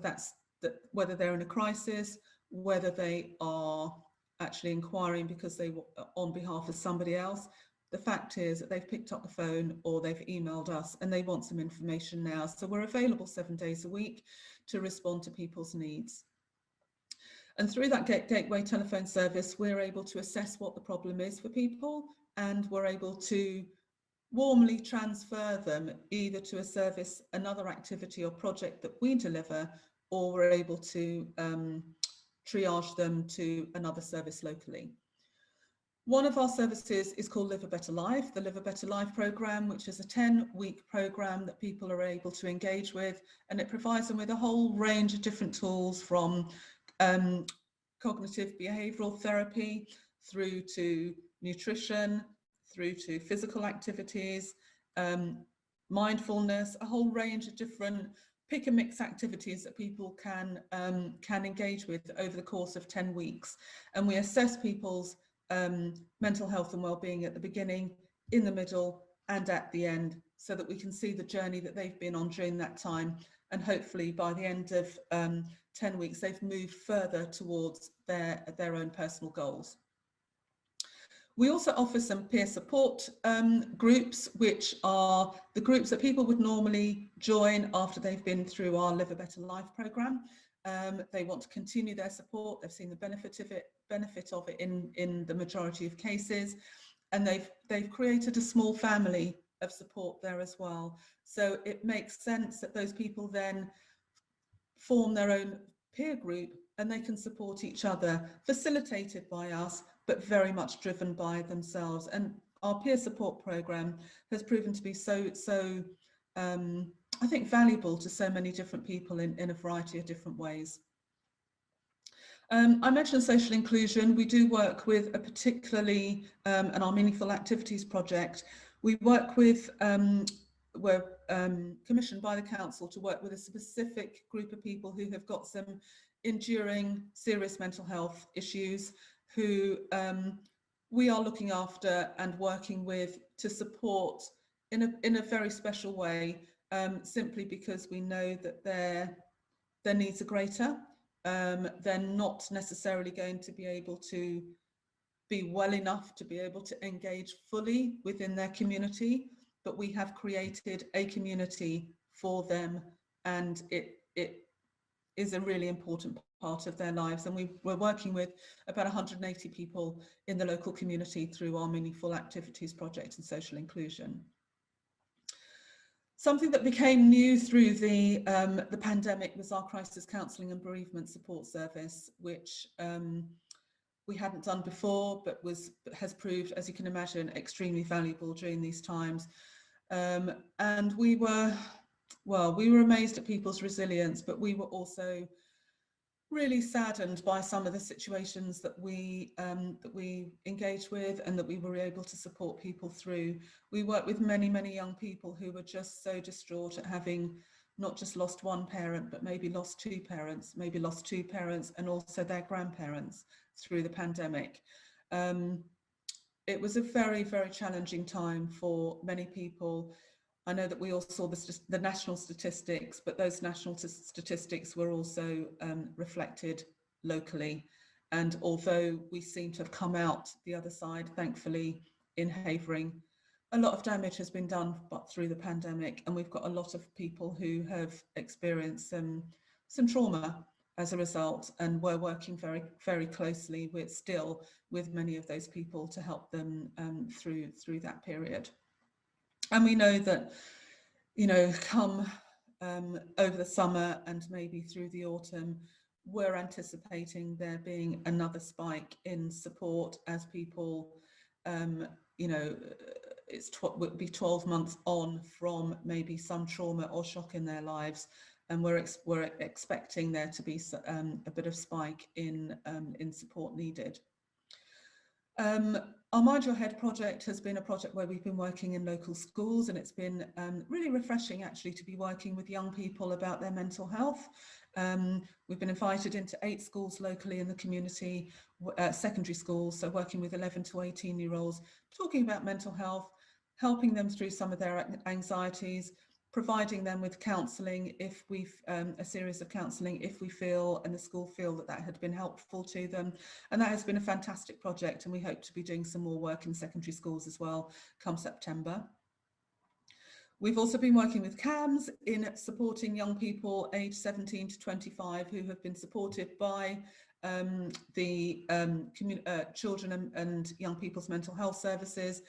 they're in a crisis, whether they are actually inquiring because they on behalf of somebody else. The fact is that they've picked up the phone or they've emailed us and they want some information now. So we're available 7 days a week to respond to people's needs. And through that gateway telephone service, we're able to assess what the problem is for people, and we're able to warmly transfer them either to a service, another activity or project that we deliver, or we're able to triage them to another service locally. One of our services is called Live a Better Life, the Live a Better Life programme, which is a 10-week programme that people are able to engage with, and it provides them with a whole range of different tools, from cognitive behavioural therapy through to nutrition, through to physical activities, mindfulness, a whole range of different pick and mix activities that people can engage with over the course of 10 weeks. And we assess people's mental health and well-being at the beginning, in the middle and at the end, so that we can see the journey that they've been on during that time. And hopefully by the end of 10 weeks, they've moved further towards their own personal goals. We also offer some peer support groups, which are the groups that people would normally join after they've been through our Live a Better Life programme. They want to continue their support. They've seen the benefit of it in the majority of cases, and they've created a small family of support there as well. So it makes sense that those people then form their own peer group, and they can support each other, facilitated by us, but very much driven by themselves. And our peer support programme has proven to be so I think valuable to so many different people in a variety of different ways. I mentioned social inclusion. We do work with a particularly, and our Meaningful Activities project, we work with, we're commissioned by the council to work with a specific group of people who have got some enduring serious mental health issues, who we are looking after and working with to support in a very special way, simply because we know that their needs are greater. They're not necessarily going to be able to be well enough to be able to engage fully within their community, but we have created a community for them, and it is a really important part of their lives. And we're working with about 180 people in the local community through our Meaningful Activities project and social inclusion. Something that became new through the pandemic was our crisis counselling and bereavement support service, which we hadn't done before, but has proved, as you can imagine, extremely valuable during these times. And we were amazed at people's resilience, but we were also really saddened by some of the situations that we engaged with and that we were able to support people through. We worked with many young people who were just so distraught at having not just lost one parent, but maybe lost two parents, and also their grandparents through the pandemic. It was a very challenging time for many people. I know that we all saw the national statistics, but those national statistics were also reflected locally. And although we seem to have come out the other side, thankfully, in Havering, a lot of damage has been done through the pandemic, and we've got a lot of people who have experienced some trauma as a result, and we're working very closely with many of those people to help them through that period. And we know that, come over the summer and maybe through the autumn, we're anticipating there being another spike in support as people, would be 12 months on from maybe some trauma or shock in their lives, and we're expecting there to be a bit of spike in support needed. Our Mind Your Head project has been a project where we've been working in local schools, and it's been really refreshing actually to be working with young people about their mental health. We've been invited into 8 schools locally in the community, secondary schools, so working with 11 to 18-year-olds, talking about mental health, helping them through some of their anxieties, providing them with counselling if a series of counselling if we feel and the school feel that had been helpful to them. And that has been a fantastic project, and we hope to be doing some more work in secondary schools as well come September. We've also been working with CAMS in supporting young people aged 17 to 25 who have been supported by the children and young people's mental health services,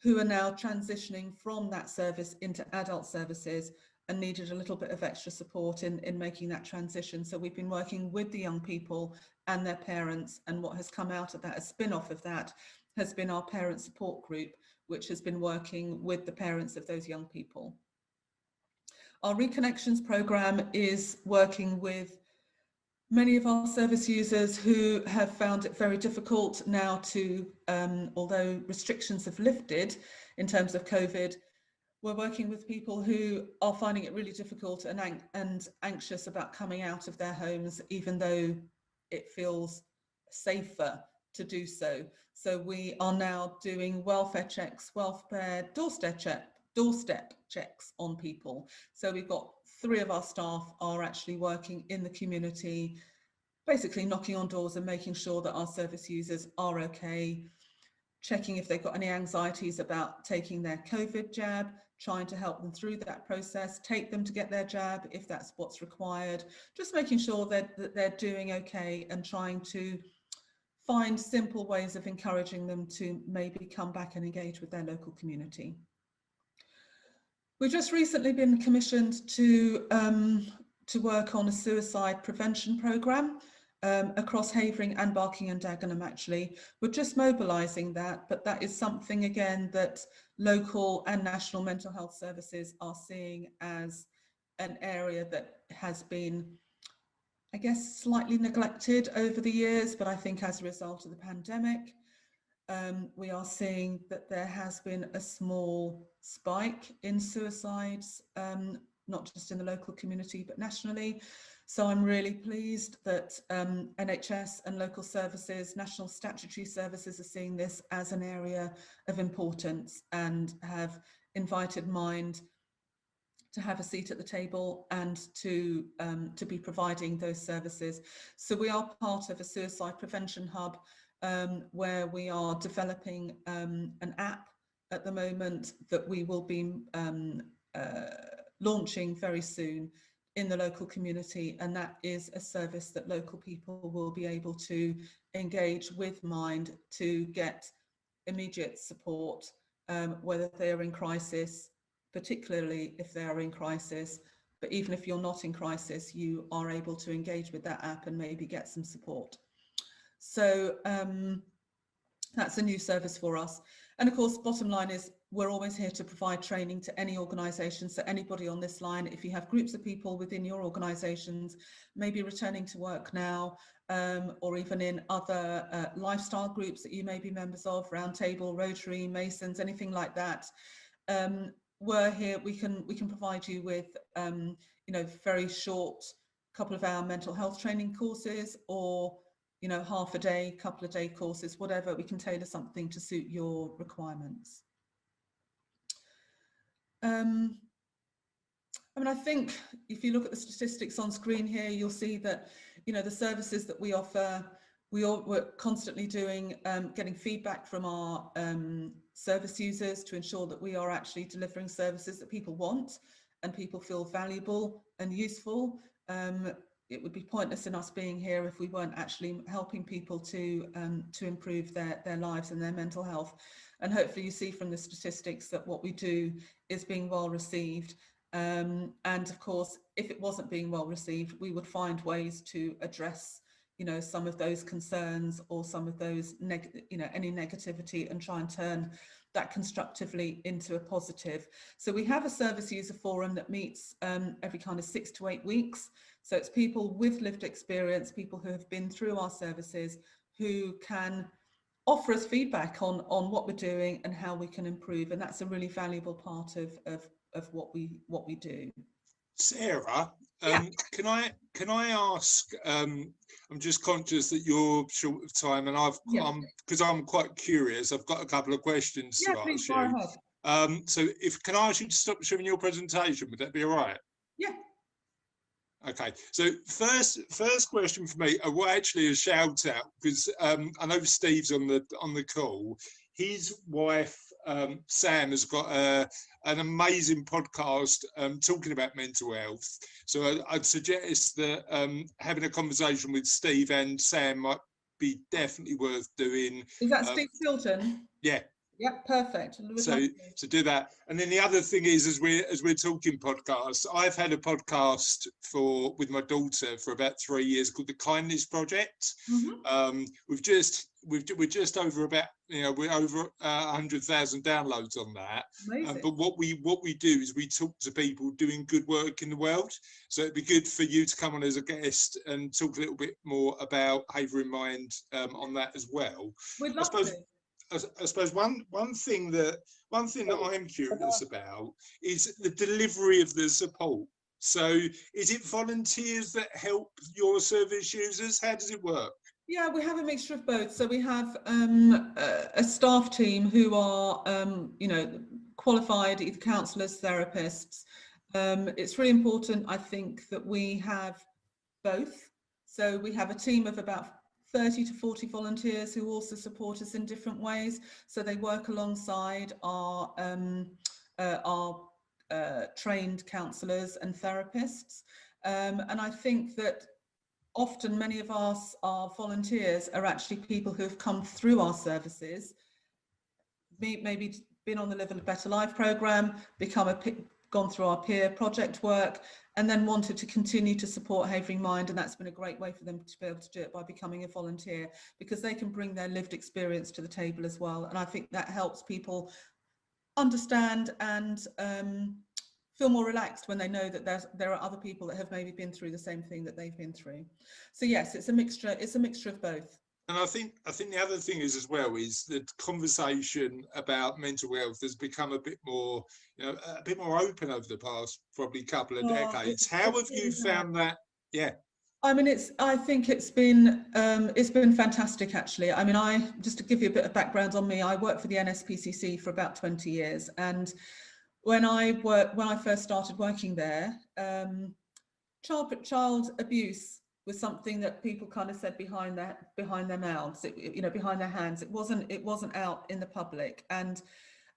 who are now transitioning from that service into adult services and needed a little bit of extra support in making that transition. So we've been working with the young people and their parents, and what has come out of that, a spin-off of that, has been our parent support group, which has been working with the parents of those young people. Our Reconnections programme is working with many of our service users who have found it very difficult now to, although restrictions have lifted in terms of COVID, we're working with people who are finding it really difficult and anxious about coming out of their homes, even though it feels safer to do so. So we are now doing welfare checks, welfare doorstep checks on people. So we've got 3 of our staff are actually working in the community, basically knocking on doors and making sure that our service users are okay, checking if they've got any anxieties about taking their COVID jab, trying to help them through that process, take them to get their jab if that's what's required, just making sure that they're doing okay and trying to find simple ways of encouraging them to maybe come back and engage with their local community. We've just recently been commissioned to work on a suicide prevention programme across Havering and Barking and Dagenham actually. We're just mobilising that, but that is something again that local and national mental health services are seeing as an area that has been, I guess, slightly neglected over the years, but I think as a result of the pandemic, we are seeing that there has been a small spike in suicides, not just in the local community, but nationally. So I'm really pleased that NHS and local services, national statutory services are seeing this as an area of importance and have invited Mind to have a seat at the table and to be providing those services. So we are part of a suicide prevention hub where we are developing an app at the moment that we will be launching very soon in the local community, and that is a service that local people will be able to engage with Mind to get immediate support, whether they are in crisis, particularly if they are in crisis, but even if you're not in crisis, you are able to engage with that app and maybe get some support. So that's a new service for us. And of course, bottom line is we're always here to provide training to any organisation. So anybody on this line, if you have groups of people within your organisations, maybe returning to work now, or even in other lifestyle groups that you may be members of, Roundtable, Rotary, Masons, anything like that, we're here. We can provide you with you know, very short couple of hour mental health training courses, or you know, half a day, couple of day courses, whatever. We can tailor something to suit your requirements. I mean, I think if you look at the statistics on screen here, you'll see that, you know, the services that we offer, we're constantly doing, getting feedback from our service users to ensure that we are actually delivering services that people want and people feel valuable and useful. It would be pointless in us being here if we weren't actually helping people to improve their lives and their mental health. And hopefully you see from the statistics that what we do is being well received. And of course, if it wasn't being well received, we would find ways to address, you know, some of those concerns or some of those, you know, any negativity, and try and turn that constructively into a positive. So we have a service user forum that meets every kind of 6 to 8 weeks. So it's people with lived experience, people who have been through our services, who can offer us feedback on what we're doing and how we can improve. And that's a really valuable part of what we do. Sarah, Yeah. can I ask? I'm just conscious that you're short of time, and because I'm quite curious. I've got a couple of questions to ask you. So, can I ask you to stop sharing your presentation? Would that be all right? Yeah. Okay. So first question for me. Well, actually, a shout out, because I know Steve's on the call. His wife Sam has got an amazing podcast talking about mental health. So I'd suggest that having a conversation with Steve and Sam might be definitely worth doing. Is that Steve Chilton? Yeah. Yeah, perfect. So do that. And then the other thing is, as we're talking podcasts, I've had a podcast with my daughter for about 3 years called The Kindness Project. Mm-hmm. We're just over about, we're over 100,000 downloads on that. But what we do is we talk to people doing good work in the world. So it'd be good for you to come on as a guest and talk a little bit more about Havering Mind on that as well. We'd love to. I suppose one thing that I'm curious about is the delivery of the support. So is it volunteers that help your service users? How does it work? Yeah, we have a mixture of both. So we have a staff team who are, you know, qualified either counsellors, therapists. It's really important, I think, that we have both. So we have a team of about 30 to 40 volunteers who also support us in different ways. So they work alongside our trained counsellors and therapists. And I think that often many of us, our volunteers, are actually people who have come through our services, maybe been on the Live a Better Life programme, gone through our peer project work, and then wanted to continue to support Havering Mind, and that's been a great way for them to be able to do it by becoming a volunteer, because they can bring their lived experience to the table as well. And I think that helps people understand and feel more relaxed when they know that there are other people that have maybe been through the same thing that they've been through. So yes, it's a mixture of both. And I think the other thing is as well is that conversation about mental health has become a bit more, you know, a bit more open over the past probably couple of decades. How have you found that? Yeah. I mean, I think it's been fantastic, actually. I mean, just to give you a bit of background on me, I worked for the NSPCC for about 20 years, and when I first started working there, child abuse was something that people kind of said behind their mouths, you know, behind their hands. It wasn't out in the public, and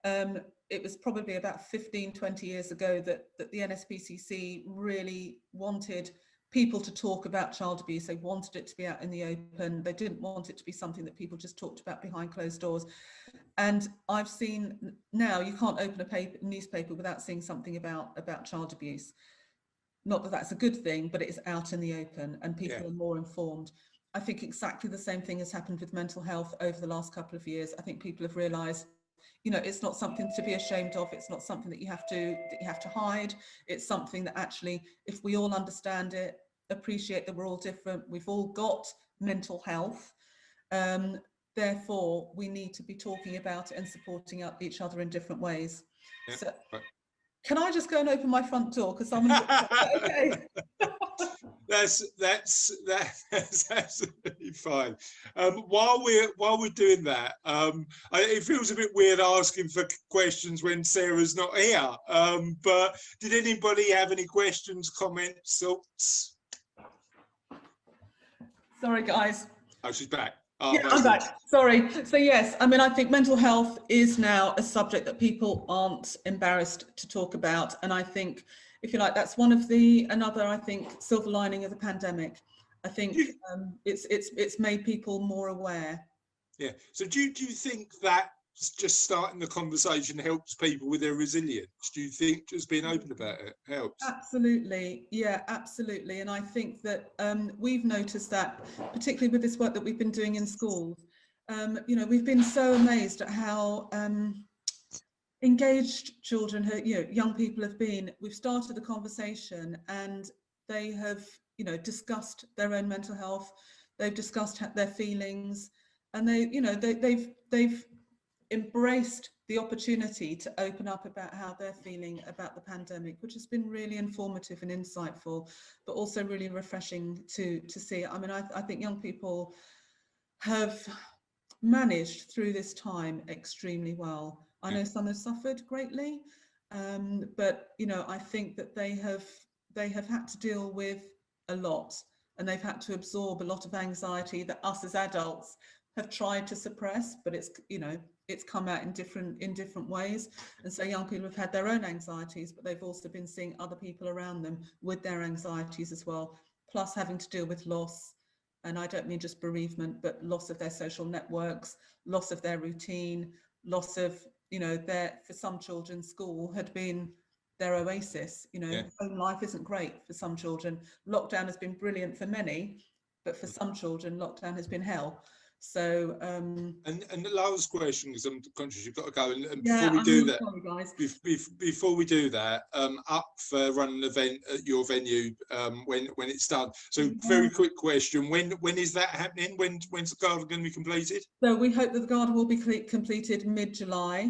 it was probably about 15-20 years ago that the NSPCC really wanted people to talk about child abuse. They wanted it to be out in the open. They didn't want it to be something that people just talked about behind closed doors. And I've seen now you can't open a newspaper without seeing something about child abuse. Not that that's a good thing, but it is out in the open and people are more informed. I think exactly the same thing has happened with mental health over the last couple of years. I think people have realised, you know, it's not something to be ashamed of. It's not something that you have to hide. It's something that actually, if we all understand it, appreciate that we're all different, we've all got mental health. Therefore, we need to be talking about it and supporting each other in different ways. Yeah, so, right. Can I just go and open my front door because someone's okay? That's absolutely fine. While we're doing that, it feels a bit weird asking for questions when Sarah's not here. But did anybody have any questions, comments, thoughts? Sorry, guys. Oh, she's back. Oh, yeah, I'm back. Sorry. So yes, I mean, I think mental health is now a subject that people aren't embarrassed to talk about, and I think, if you like, that's one of another I think silver lining of the pandemic. I think it's made people more aware. Yeah. So do you think that just starting the conversation helps people with their resilience? Do you think just being open about it helps? Absolutely. Yeah, absolutely. And I think that we've noticed that, particularly with this work that we've been doing in schools, you know, we've been so amazed at how engaged children, you know, young people have been. We've started the conversation and they have, you know, discussed their own mental health. They've discussed their feelings, and they've embraced the opportunity to open up about how they're feeling about the pandemic, which has been really informative and insightful, but also really refreshing to see. I mean, I think young people have managed through this time extremely well. I know some have suffered greatly, but you know, I think that they have had to deal with a lot, and they've had to absorb a lot of anxiety that us as adults have tried to suppress, but it's, you know, it's come out in different ways. And so young people have had their own anxieties, but they've also been seeing other people around them with their anxieties as well, plus having to deal with loss. And I don't mean just bereavement, but loss of their social networks, loss of their routine, loss of, you know, for some children, school had been their oasis. You know, home life isn't great for some children. Lockdown has been brilliant for many, but for some children, lockdown has been hell. So and the last question, because I'm conscious you've got to go, and before we do that, sorry, guys. Before we do that, up for running an event at your venue when it's done. So very quick question: when is that happening? When's the garden going to be completed? So we hope that the garden will be completed mid-July.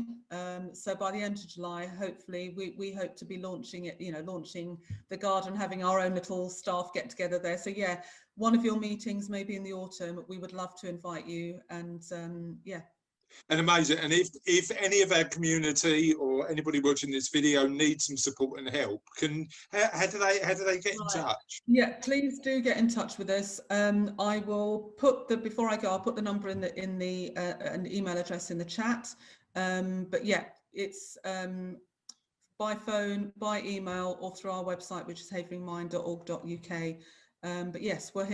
So by the end of July, hopefully, we hope to be launching it. You know, launching the garden, having our own little staff get together there. So yeah, one of your meetings, maybe in the autumn, we would love to invite you. And yeah. And amazing. And if any of our community or anybody watching this video needs some support and help, how do they get in touch? Yeah, please do get in touch with us. I will put before I go, I'll put the number in an email address in the chat. But yeah, it's by phone, by email, or through our website, which is haveringmind.org.uk. But yes, we're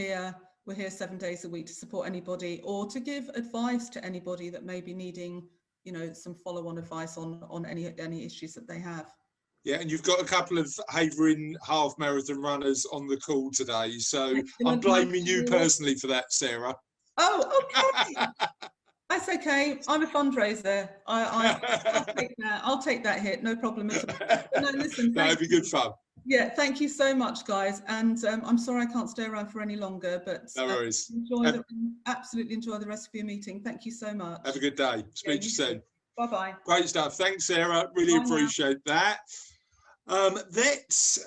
here 7 days a week to support anybody, or to give advice to anybody that may be needing, you know, some follow-on advice on any issues that they have. Yeah, and you've got a couple of Havering half marathon runners on the call today, so I'm blaming you personally for that, Sarah. Oh, okay. That's okay. I'm a fundraiser. I'll take that. I'll take that hit. No problem at all. No, listen. That'd be good fun. Yeah, thank you so much, guys. And I'm sorry I can't stay around for any longer, but no worries. Absolutely enjoy the rest of your meeting. Thank you so much. Have a good day. Speak to you soon. Bye-bye. Great stuff. Thanks, Sarah. Really appreciate that. Let's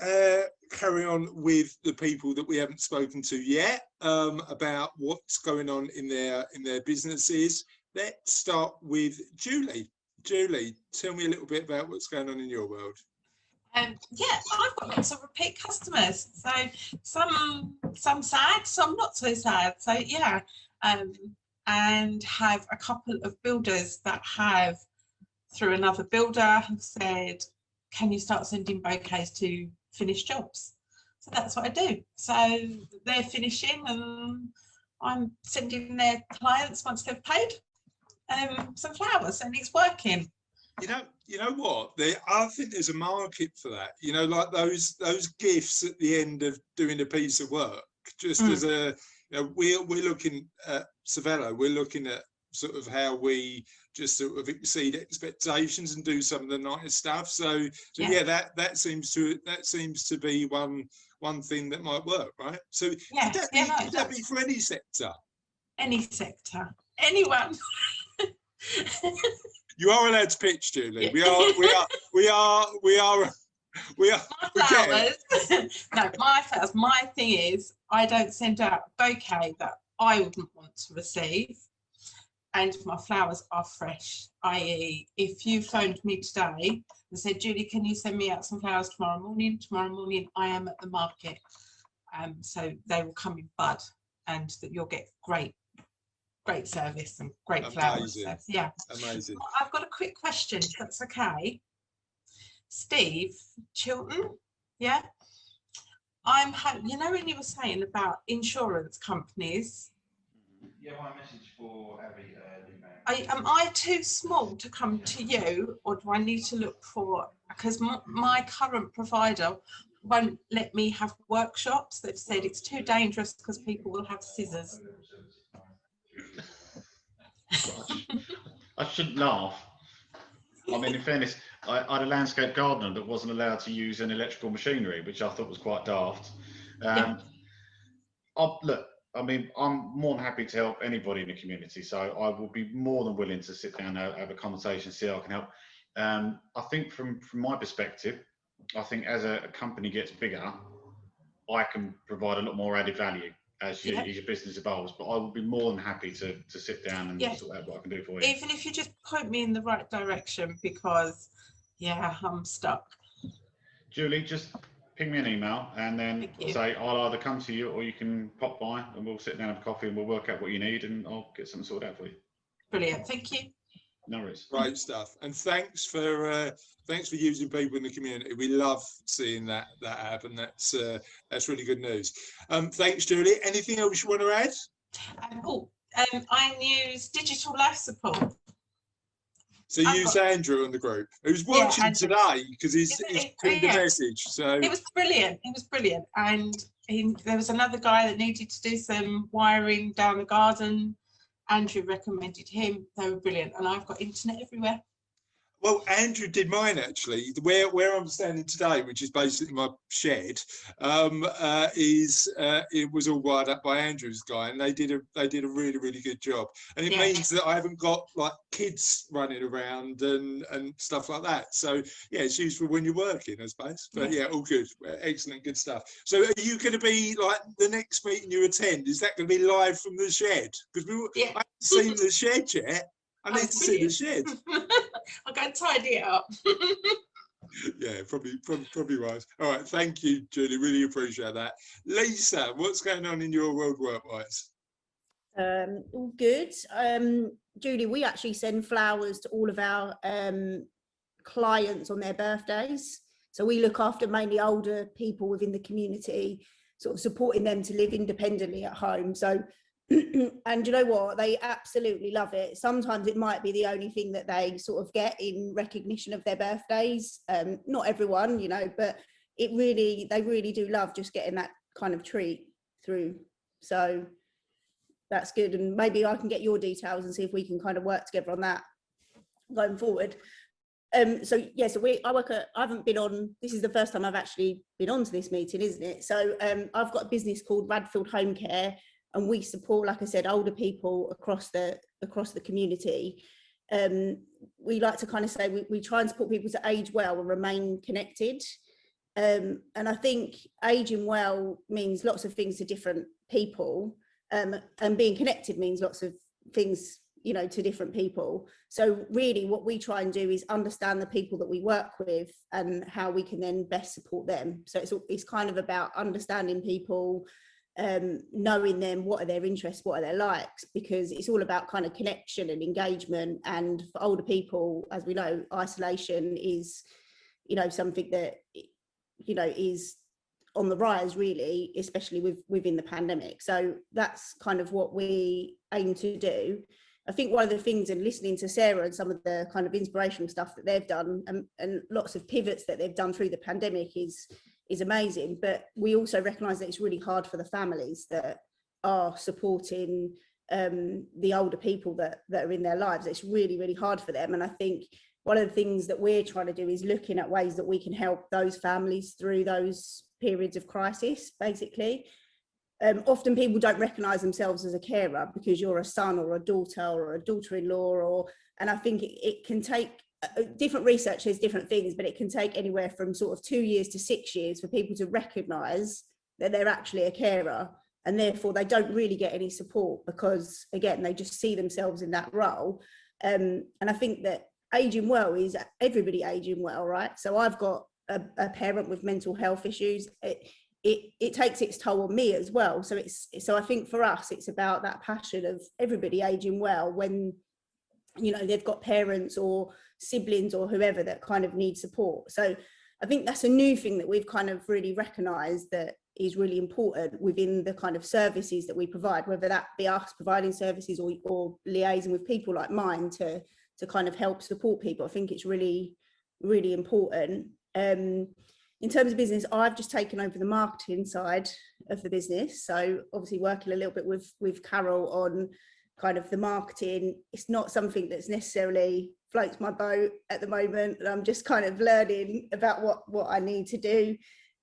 carry on with the people that we haven't spoken to yet about what's going on in their businesses. Let's start with Julie. Julie, tell me a little bit about what's going on in your world. Yeah, I've got lots of repeat customers. So some sad, some not so sad. So yeah, and have a couple of builders that have, through another builder, have said, can you start sending bouquets to finished jobs? So that's what I do. So they're finishing and I'm sending their clients, once they've paid, some flowers, and it's working. You know what? I think there's a market for that. You know, like those gifts at the end of doing a piece of work. Just as a, you know, we're looking at Savella. We're looking at sort of how we just sort of exceed expectations and do some of the nice stuff. So yeah, that seems to be one thing that might work, right? So yeah, could that be for any sector? Any sector, anyone. You are allowed to pitch, Julie. We are. My flowers. No, my flowers. My thing is, I don't send out a bouquet that I wouldn't want to receive, and my flowers are fresh. I.e., if you phoned me today and said, Julie, can you send me out some flowers tomorrow morning? Tomorrow morning, I am at the market, so they will come in bud, and that you'll get great service and great flowers. So, yeah, amazing. I've got a quick question, if that's okay. Steve Chilton, yeah. You know, when you were saying about insurance companies. Yeah, my message for every new am I too small to come to you, or do I need to look for? Because my current provider won't let me have workshops. They've said it's too dangerous because people will have scissors. I shouldn't laugh. I mean, in fairness, I had a landscape gardener that wasn't allowed to use any electrical machinery, which I thought was quite daft. Look, I mean, I'm more than happy to help anybody in the community, so I will be more than willing to sit down and have a conversation, see how I can help. I think from my perspective, I think as a company gets bigger, I can provide a lot more added value as your business evolves, but I will be more than happy to sit down and sort out what I can do for you. Even if you just point me in the right direction, because I'm stuck. Julie, just ping me an email and then say I'll either come to you or you can pop by and we'll sit down and have a coffee and we'll work out what you need and I'll get something sorted out for you. Brilliant, thank you. No worries. Great stuff, and thanks for using people in the community. We love seeing that happen. That's really good news. Thanks, Julie. Anything else you want to add? I use digital life support. So you use Andrew on the group, who's watching today because he's pinned a message. So it was brilliant. It was brilliant, and there was another guy that needed to do some wiring down the garden. Andrew recommended him. They were brilliant, and I've got internet everywhere. Well, Andrew did mine actually. Where I'm standing today, which is basically my shed, it was all wired up by Andrew's guy, and they did a really good job. And it means that I haven't got like kids running around and stuff like that. So yeah, it's useful when you're working, I suppose. But yeah, all good, excellent, good stuff. So are you going to be like the next meeting you attend? Is that going to be live from the shed? Because I haven't seen the shed yet. I need to see the shed. I'll go and tidy it up. Yeah, probably wise. All right, thank you, Julie. Really appreciate that. Lisa, what's going on in your world work-wise? All good. Julie, we actually send flowers to all of our clients on their birthdays. So we look after mainly older people within the community, sort of supporting them to live independently at home. So and you know what, they absolutely love it. Sometimes it might be the only thing that they sort of get in recognition of their birthdays. Not everyone, you know, but they really do love just getting that kind of treat through. So that's good, and maybe I can get your details and see if we can kind of work together on that going forward. So yeah, so I haven't been on, this is the first time I've actually been on to this meeting, isn't it? So I've got a business called Radfield Home Care, and we support, like I said, older people across the community. We like to kind of say we try and support people to age well and remain connected. And I think aging well means lots of things to different people, and being connected means lots of things, you know, to different people. So really what we try and do is understand the people that we work with and how we can then best support them. So it's kind of about understanding people, knowing them, what are their interests, what are their likes, because it's all about kind of connection and engagement. And for older people, as we know, isolation is, you know, something that, you know, is on the rise really, especially within the pandemic. So that's kind of what we aim to do. I think one of the things, and listening to Sarah and some of the kind of inspirational stuff that they've done, and lots of pivots that they've done through the pandemic is amazing. But we also recognise that it's really hard for the families that are supporting the older people that are in their lives. It's really hard for them. And I think one of the things that we're trying to do is looking at ways that we can help those families through those periods of crisis, basically. Often people don't recognise themselves as a carer because you're a son or a daughter-in-law, and I think it can take, different research says different things, but it can take anywhere from sort of 2 years to 6 years for people to recognise that they're actually a carer, and therefore they don't really get any support because, again, they just see themselves in that role. And I think that aging well is everybody aging well, right? So I've got a parent with mental health issues. It takes its toll on me as well. So I think for us, it's about that passion of everybody aging well when, you know, they've got parents or siblings or whoever that kind of need support. So I think that's a new thing that we've kind of really recognised that is really important within the kind of services that we provide, whether that be us providing services or liaising with people like mine to kind of help support people. I think it's really important. In terms of business, I've just taken over the marketing side of the business. So obviously working a little bit with Carol on kind of the marketing. It's not something that's necessarily floats my boat at the moment. And I'm just kind of learning about what I need to do.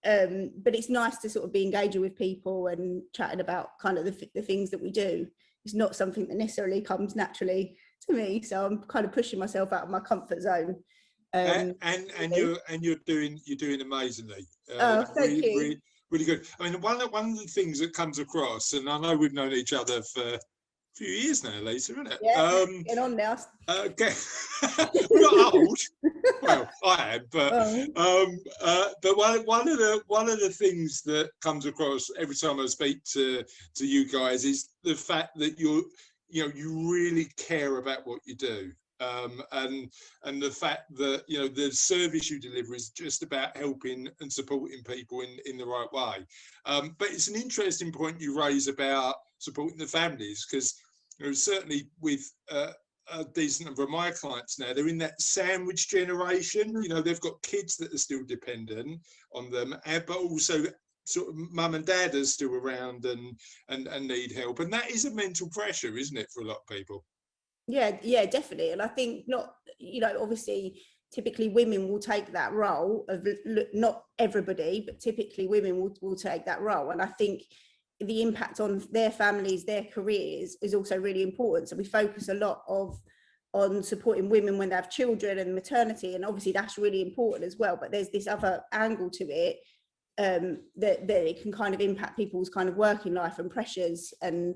But it's nice to sort of be engaging with people and chatting about kind of the things that we do. It's not something that necessarily comes naturally to me. So I'm kind of pushing myself out of my comfort zone. And you're doing amazingly. Thank you. Really good. I mean, one of the things that comes across, and I know we've known each other for a few years now, Lisa, isn't it? Yeah, get on now. Okay. We're not old. Well, I am, but one of the things that comes across every time I speak to you guys is the fact that you really care about what you do. And the fact that, you know, the service you deliver is just about helping and supporting people in the right way. But it's an interesting point you raise about supporting the families, because, you know, certainly with a decent number of my clients now, they're in that sandwich generation. You know, they've got kids that are still dependent on them, but also sort of mum and dad are still around and need help. And that is a mental pressure, isn't it, for a lot of people? Yeah, definitely. And I think not, obviously typically women will take that role of, not everybody, but typically women will take that role. And I think the impact on their families, their careers is also really important. So we focus a lot on supporting women when they have children and maternity, and obviously that's really important as well. But there's this other angle to it, that it can kind of impact people's kind of working life and pressures and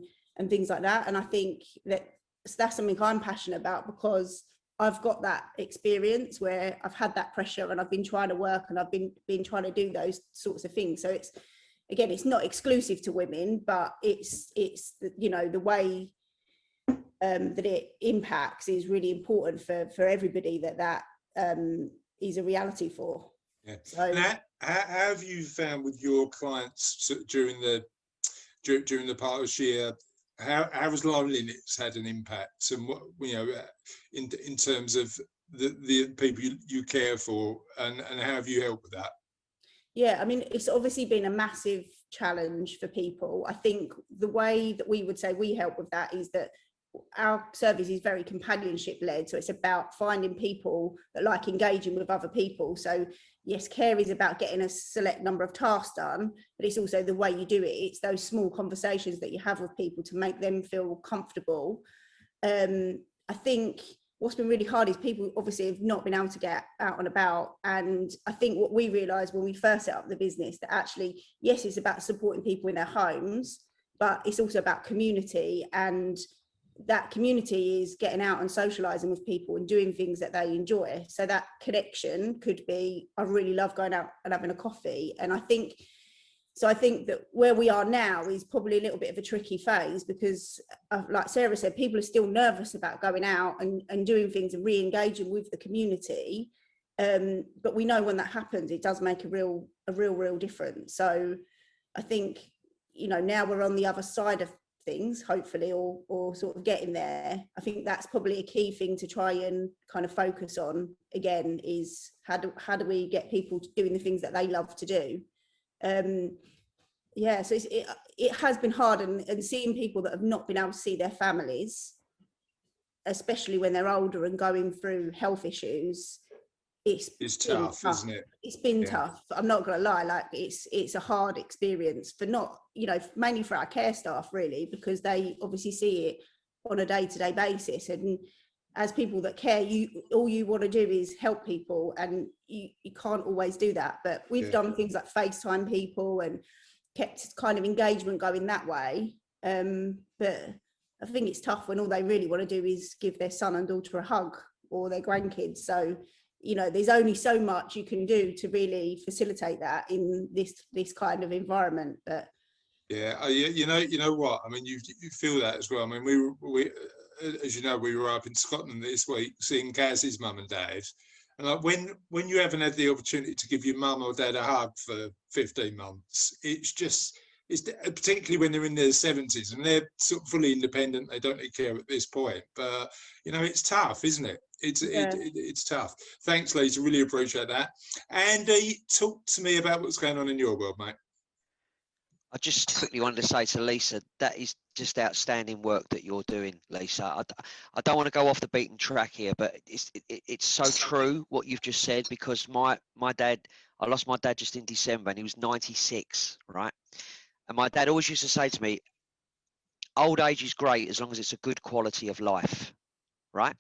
things like that. And I think that's something I'm passionate about, because I've got that experience where I've had that pressure and I've been trying to work and I've been trying to do those sorts of things. So it's not exclusive to women, but it's the way that it impacts is really important for everybody, that is a reality for. Yeah. So how have you found with your clients during the past year? How has loneliness had an impact, and what, in terms of the people you care for, and how have you helped with that? Yeah, I mean, it's obviously been a massive challenge for people. I think the way that we would say we help with that is that our service is very companionship led. So it's about finding people that like engaging with other people. So yes, care is about getting a select number of tasks done, but it's also the way you do it. It's those small conversations that you have with people to make them feel comfortable. I think what's been really hard is people obviously have not been able to get out and about. And I think what we realized when we first set up the business, that actually, yes, it's about supporting people in their homes, but it's also about community, and that community is getting out and socializing with people and doing things that they enjoy. So that connection could be, I really love going out and having a coffee. And I think that where we are now is probably a little bit of a tricky phase, because like Sarah said, people are still nervous about going out and doing things and re-engaging with the community. But we know when that happens, it does make a real difference. So I think, now we're on the other side of things, hopefully, or sort of getting there. I think that's probably a key thing to try and kind of focus on again, is how do we get people doing the things that they love to do. Yeah, so it has been hard, and seeing people that have not been able to see their families, especially when they're older and going through health issues, it's tough, isn't it? It's been tough. I'm not gonna lie, like it's a hard experience for mainly for our care staff, really, because they obviously see it on a day-to-day basis, and as people that care, all you want to do is help people, and you can't always do that. But we've done things like FaceTime people and kept kind of engagement going that way. But I think it's tough when all they really want to do is give their son and daughter a hug, or their grandkids. So there's only so much you can do to really facilitate that in this kind of environment. But you know what I mean, you feel that as well. I mean, we as you know, we were up in Scotland this week seeing Kaz's mum and dad, and like when you haven't had the opportunity to give your mum or dad a hug for 15 months, it's particularly when they're in their 70s and they're sort of fully independent, they don't really care at this point. But it's tough, isn't it? It's tough. Thanks, Lisa, really appreciate that. Andy, talk to me about what's going on in your world, mate. I just quickly wanted to say to Lisa, that is just outstanding work that you're doing, Lisa. I don't want to go off the beaten track here, but it's so true what you've just said, because my dad, I lost my dad just in December, and he was 96, right? And my dad always used to say to me, old age is great as long as it's a good quality of life, right?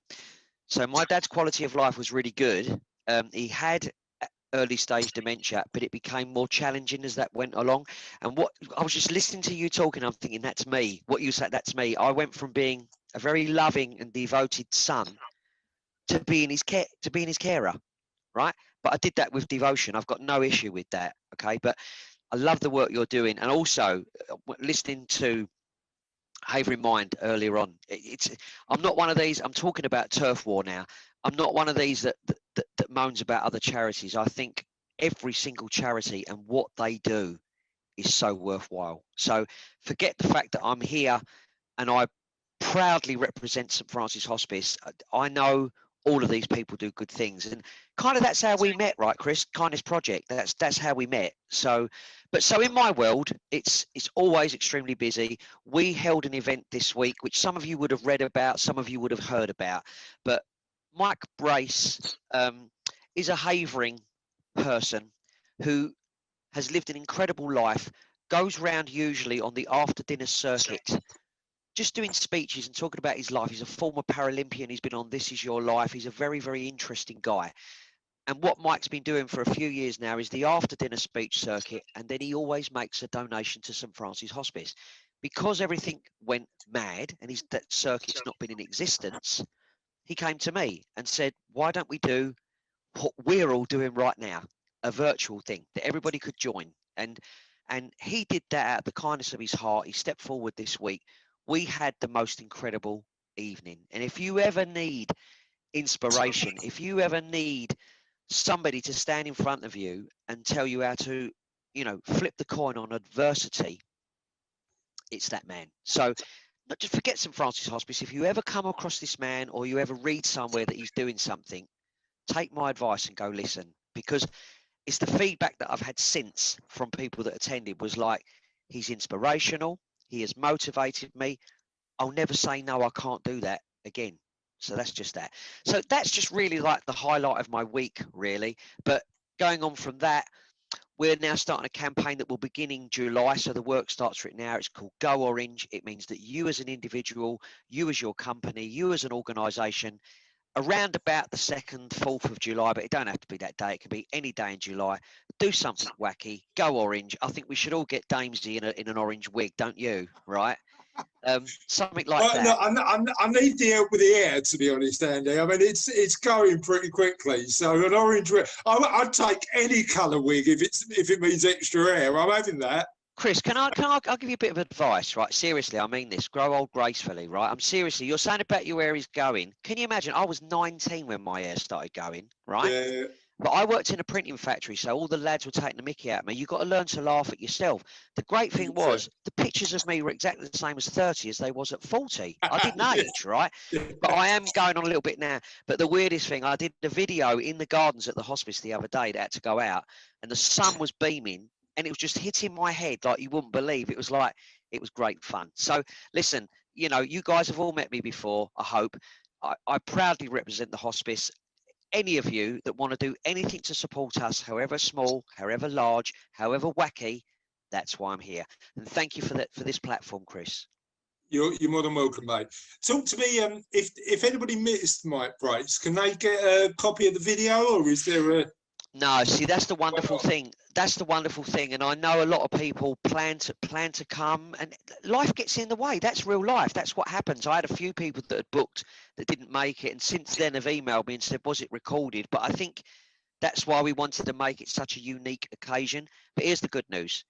So my dad's quality of life was really good. He had early stage dementia, but it became more challenging as that went along. And what I was just listening to you talking, I'm thinking, that's me. What you said, that's me. I went from being a very loving and devoted son to being his carer, right? But I did that with devotion. I've got no issue with that, okay? But I love the work you're doing, and also listening to Havering Mind earlier on. I'm not one of these. I'm talking about turf war now. I'm not one of these that moans about other charities. I think every single charity and what they do is so worthwhile. So forget the fact that I'm here and I proudly represent St Francis Hospice. I know all of these people do good things. And kind of that's how we met, right, Chris? Kindness Project. That's how we met. So in my world, it's always extremely busy. We held an event this week, which some of you would have read about, some of you would have heard about. But Mike Brace is a Havering person who has lived an incredible life, goes round usually on the after dinner circuit, just doing speeches and talking about his life. He's a former Paralympian. He's been on This Is Your Life. He's a very, very interesting guy. And what Mike's been doing for a few years now is the after dinner speech circuit. And then he always makes a donation to St. Francis Hospice. Because everything went mad and that circuit's not been in existence, he came to me and said, why don't we do what we're all doing right now, a virtual thing that everybody could join? And he did that out of the kindness of his heart. He stepped forward this week. We had the most incredible evening. And if you ever need inspiration, if you ever need somebody to stand in front of you and tell you how to, flip the coin on adversity, it's that man. So not just forget St. Francis Hospice. If you ever come across this man or you ever read somewhere that he's doing something, take my advice and go listen, because it's the feedback that I've had since from people that attended was like, he's inspirational. He has motivated me. I'll never say, no, I can't do that again. So that's just that. So that's just really like the highlight of my week, really. But going on from that, we're now starting a campaign that will begin in July. So the work starts for it now. It's called Go Orange. It means that you as an individual, you as your company, you as an organisation, around about the 2nd, 4th of July, but it don't have to be that day. It can be any day in July. Do something wacky. Go orange. I think we should all get Damesy in an orange wig, don't you? Right? Something like that. Look, I need the help with the hair, to be honest, Andy. I mean, it's going pretty quickly. So an orange wig, I'd take any colour wig if it means extra hair. I'm having that. Chris, I'll give you a bit of advice, right? Seriously, I mean this. Grow old gracefully, right? I'm seriously. You're saying about your hair is going. Can you imagine? I was 19 when my hair started going, right? Yeah. But I worked in a printing factory, so all the lads were taking the mickey out of me. You've got to learn to laugh at yourself. The great thing was the pictures of me were exactly the same as 30 as they was at 40. I didn't age, right? But I am going on a little bit now. But the weirdest thing, I did a video in the gardens at the hospice the other day that had to go out, and the sun was beaming, and it was just hitting my head like you wouldn't believe. It was great fun. So listen, you guys have all met me before, I hope. I proudly represent the hospice. Any of you that want to do anything to support us, however small, however large, however wacky, that's why I'm here. And thank you for this platform, Chris. You're more than welcome, mate. Talk to me. If anybody missed Mike Brace, can they get a copy of the video, or is there a? No, see, that's the wonderful thing. That's the wonderful thing. And I know a lot of people plan to come, and life gets in the way. That's real life. That's what happens. I had a few people that had booked that didn't make it, and since then have emailed me and said, was it recorded? But I think that's why we wanted to make it such a unique occasion. But here's the good news.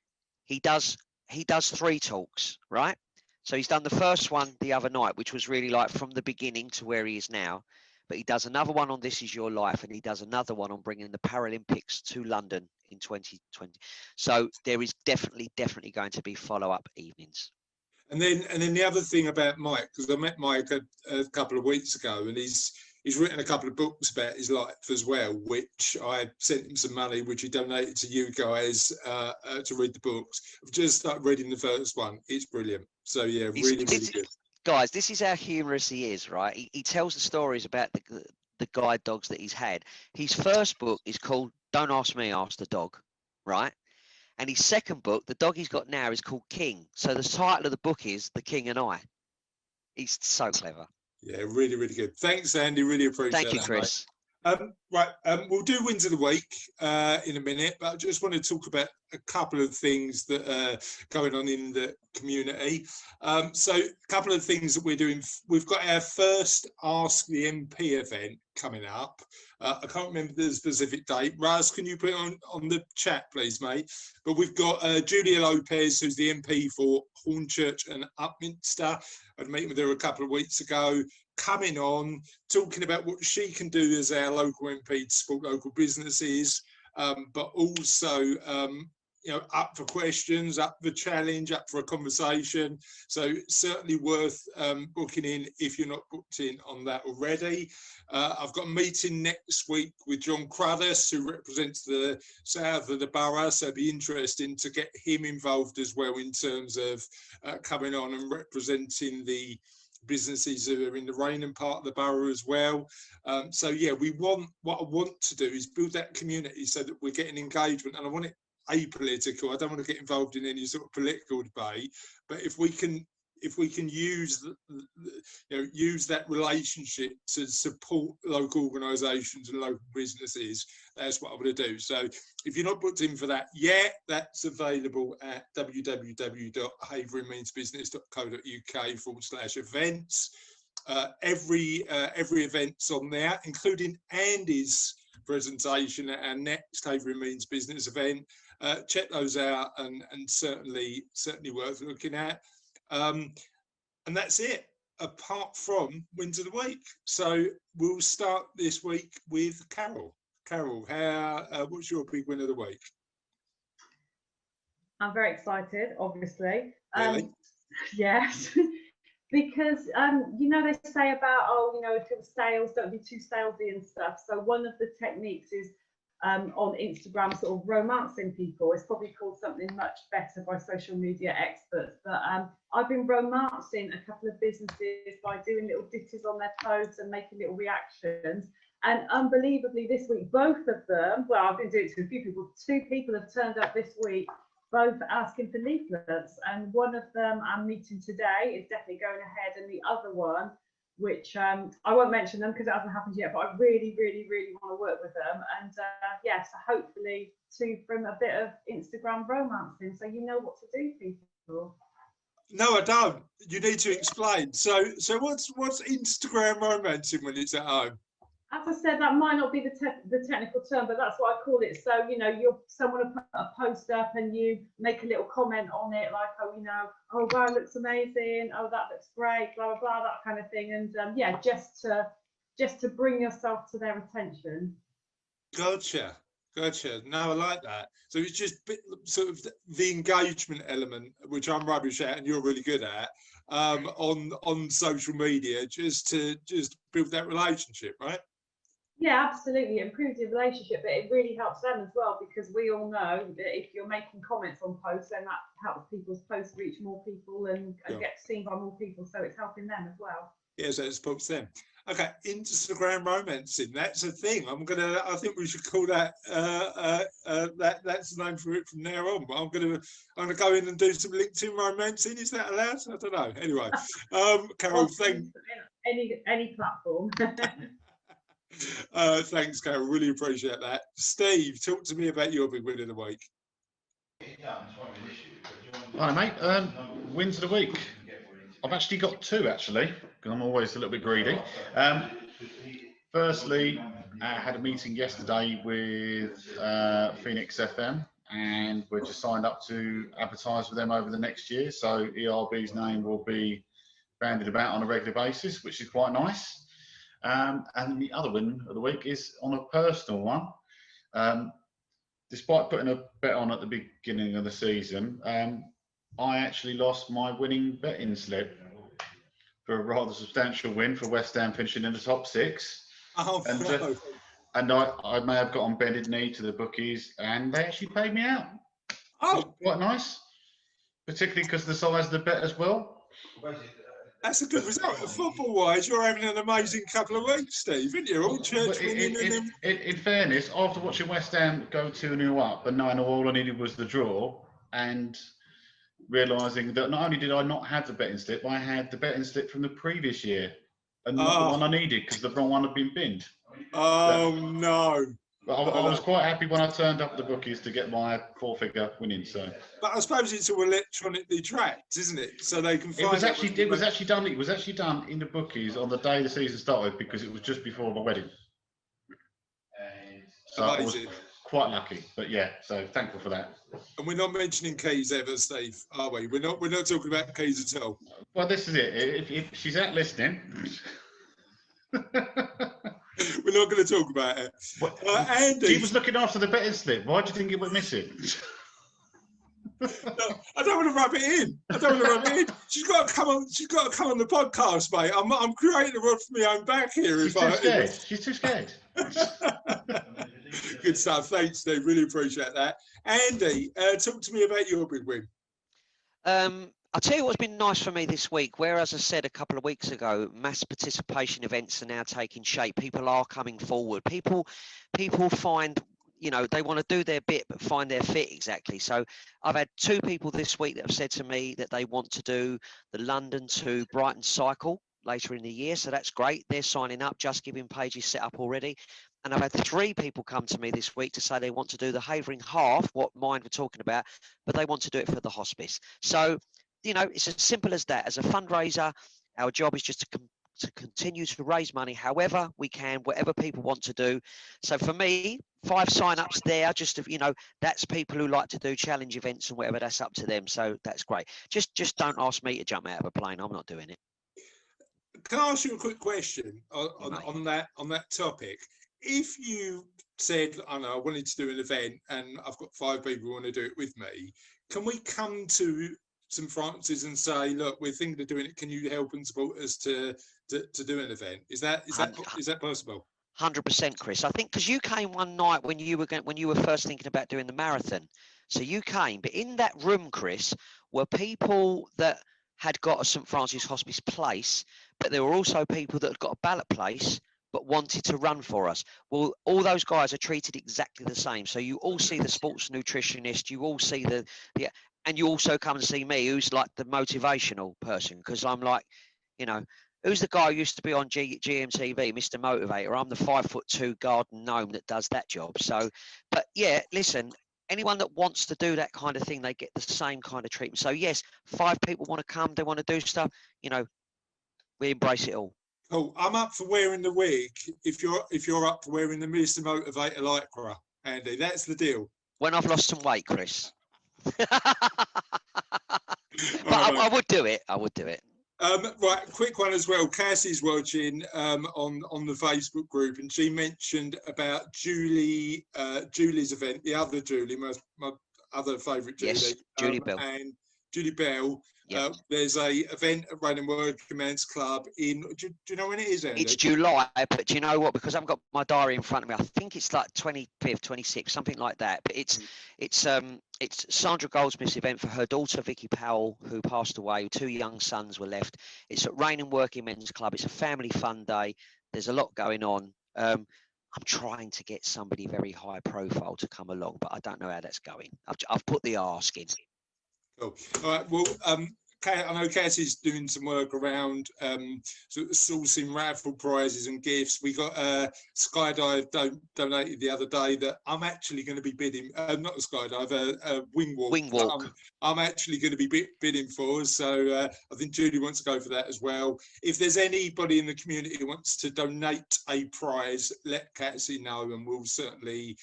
He does 3 talks, right? So he's done the first one the other night, which was really like from the beginning to where he is now. But he does another one on This Is Your Life, and he does another one on bringing the Paralympics to London in 2020. So there is definitely going to be follow-up evenings. And then the other thing about Mike, because I met Mike a couple of weeks ago, and he's written a couple of books about his life as well, which I sent him some money, which he donated to you guys to read the books. I've just started reading the first one. It's brilliant. So yeah, really good. Guys, this is how humorous he is, right? He tells the stories about the guide dogs that he's had. His first book is called Don't Ask Me, Ask the Dog, right? And his second book, the dog he's got now, is called King. So the title of the book is The King and I. He's so clever. Yeah, really good. Thanks, Andy. Really appreciate it. Thank you, Chris. Right, we'll do wins of the week in a minute, but I just want to talk about a couple of things that are going on in the community. So a couple of things that we're doing. We've got our first Ask the MP event coming up. I can't remember the specific date. Raz, can you put it on the chat, please, mate? But we've got Julia Lopez, who's the MP for Hornchurch and Upminster. I had a meeting with her a couple of weeks ago, coming on, talking about what she can do as our local MP to support local businesses, but also, up for questions, up for challenge, up for a conversation. So certainly worth booking in if you're not booked in on that already. I've got a meeting next week with John Cruddas, who represents the south of the borough. So it'd be interesting to get him involved as well in terms of coming on and representing the businesses who are in the Rainham part of the borough as well. So yeah, what I want to do is build that community so that we're getting engagement, and I want it apolitical. I don't want to get involved in any sort of political debate, but if we can use use that relationship to support local organisations and local businesses, that's what I'm going to do. So if you're not booked in for that yet, that's available at www.haverymeansbusiness.co.uk/events. Every event's on there, including Andy's presentation at our next Havery Means Business event. Check those out, and certainly worth looking at. And that's it, apart from wins of the week. So we'll start this week with Carol. Carol, what's your big win of the week? I'm very excited, obviously. Really? Yes. Because they say about, if it was sales, don't be too salesy and stuff. So one of the techniques is on Instagram, sort of romancing people. It's probably called something much better by social media experts. But I've been romancing a couple of businesses by doing little ditties on their posts and making little reactions. And unbelievably, this week, both of them, well, I've been doing it to a few people, 2 people have turned up this week, both asking for leaflets, and one of them I'm meeting today is definitely going ahead, and the other one, which I won't mention them because it hasn't happened yet, but I really, really, really want to work with them. And yes, hopefully to bring a bit of Instagram romancing, so you know what to do, people. No, I don't. You need to explain. So what's Instagram romancing when it's at home? As I said, that might not be the technical term, but that's what I call it. So, someone will put a post up and you make a little comment on it, like, oh, wow, it looks amazing. Oh, that looks great, blah, blah, blah, that kind of thing. And yeah, just to bring yourself to their attention. Gotcha. No, I like that. So it's just sort of the engagement element, which I'm rubbish at and you're really good at, on social media, just to build that relationship, right? Yeah, absolutely. It improves your relationship, but it really helps them as well, because we all know that if you're making comments on posts, then that helps people's posts reach more people and get seen by more people. So it's helping them as well. Yeah, so it supports them. Okay, Instagram romancing, that's a thing. I think we should call that that's the name for it from now on. But I'm gonna go in and do some LinkedIn romancing. Is that allowed? I don't know. Anyway, Carol, thank any platform. Thanks, Carol. Really appreciate that. Steve, talk to me about your big win of the week. Hi, mate. Wins of the week. I've actually got 2, actually, because I'm always a little bit greedy. Firstly, I had a meeting yesterday with Phoenix FM, and we're just signed up to advertise with them over the next year. So ERB's name will be bandied about on a regular basis, which is quite nice. And the other win of the week is on a personal one. Despite putting a bet on at the beginning of the season, I actually lost my winning betting slip for a rather substantial win for West Ham, finishing in the top 6. Oh, and I may have got on bended knee to the bookies, and they actually paid me out. Oh, quite nice, particularly because of the size of the bet as well. That's a good result. Football-wise, you're having an amazing couple of weeks, Steve, aren't you? All church winning. In fairness, after watching West Ham go 2-0 up and knowing all I needed was the draw, and realising that not only did I not have the betting slip, I had the betting slip from the previous year, and not the one I needed because the wrong one had been binned. Oh, no. But I was quite happy when I turned up at the bookies to get my 4-figure winning. So, but I suppose it's all electronically tracked, isn't it? So they can find. It was actually done in the bookies on the day the season started, because it was just before my wedding. So I was quite lucky, but yeah, so thankful for that. And we're not mentioning keys ever, Steve, are we? We're not talking about keys at all. Well, this is it. If she's out listening. We're not going to talk about it. Andy, she was looking after the betting slip. Why do you think it went missing? No, I don't want to rub it in. I don't want to rub it in. She's got to come on. She's got to come on the podcast, mate. I'm creating a rod for my own back here. She's too scared. She's too scared. Good stuff. Thanks, Steve. Really appreciate that. Andy, talk to me about your big win. I'll tell you what's been nice for me this week. Whereas I said a couple of weeks ago, mass participation events are now taking shape. People are coming forward. People find, you know, they want to do their bit but find their fit exactly. So I've had 2 people this week that have said to me that they want to do the London to Brighton cycle later in the year. So that's great. They're signing up. Just Giving page is set up already. And I've had 3 people come to me this week to say they want to do the Havering Half, what Mind were talking about, but they want to do it for the hospice. So, you know, it's as simple as that. As a fundraiser, our job is just to continue to raise money however we can, whatever people want to do. So for me, 5 sign-ups there, just to, you know, that's people who like to do challenge events and whatever, that's up to them. So that's great. Just don't ask me to jump out of a plane. I'm not doing it. Can I ask you a quick question on that topic? If you said, I know, I wanted to do an event and I've got 5 people who want to do it with me, can we come to St Francis and say, look, we're thinking of doing it, can you help and support us to do an event? Is that possible? 100%, Chris. I think because you came one night when you were first thinking about doing the marathon, so you came. But in that room, Chris, were people that had got a St Francis Hospice place, but there were also people that had got a ballot place but wanted to run for us. Well, all those guys are treated exactly the same. So you all see the sports nutritionist, you all see the and you also come and see me, who's like the motivational person, because I'm like, you know, who's the guy who used to be on GMTV, Mr. Motivator? I'm the 5'2" garden gnome that does that job. So, but yeah, listen, anyone that wants to do that kind of thing, they get the same kind of treatment. So yes, 5 people want to come, they want to do stuff, you know, we embrace it all. Cool. I'm up for wearing the wig if you're up for wearing the Mr. Motivator lycra, Andy. That's the deal. When I've lost some weight, Chris. But Right. I would do it. I would do it. Right, quick one as well. Cassie's watching on the Facebook group, and she mentioned about Julie's event, the other Julie, my other favourite Julie. Yes, Julie Bell. And Julie Bell. Yep. There's a event at Rain and Working Men's Club in. Do you know when it is, Andy? It's July, but do you know what? Because I haven't got my diary in front of me, I think it's like 25th, 26th, something like that. But it's Sandra Goldsmith's event for her daughter Vicky Powell, who passed away. 2 young sons were left. It's at Rain and Working Men's Club. It's a family fun day. There's a lot going on. I'm trying to get somebody very high profile to come along, but I don't know how that's going. I've put the ask in. Cool. All right. Well, I know Cassie's doing some work around sort of sourcing raffle prizes and gifts. We got Skydive donated the other day that I'm actually going to be bidding. Not a skydive, a wing walk. Wing walk. I'm actually going to be bidding for. So I think Julie wants to go for that as well. If there's anybody in the community who wants to donate a prize, let Cassie know, and we'll certainly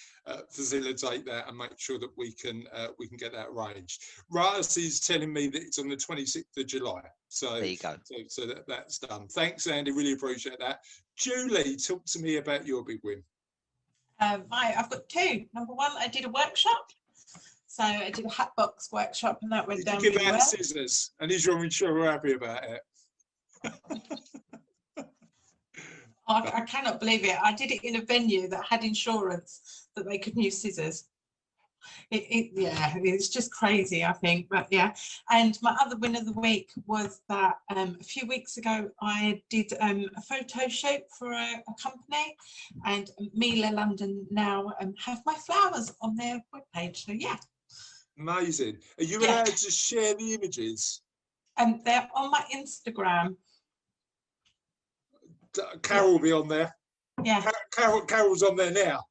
facilitate that and make sure that we can get that arranged. Russ is telling me that it's on the 26th of July. So there you go. So that's done. Thanks, Andy. Really appreciate that. Julie, talk to me about your big win. Right, I've got 2. Number 1, I did a workshop. So I did a hat box workshop, and that went down really well. Give out scissors, and is your insurer happy about it? I cannot believe it. I did it in a venue that had insurance that they could use scissors. Yeah, it's just crazy, I think. But yeah, and my other win of the week was that a few weeks ago I did a photo shoot for a company, and Mila London now have my flowers on their webpage. So yeah. Amazing. Are you allowed to share the images? They're on my Instagram. Carol will be on there. Yeah. Carol's on there now.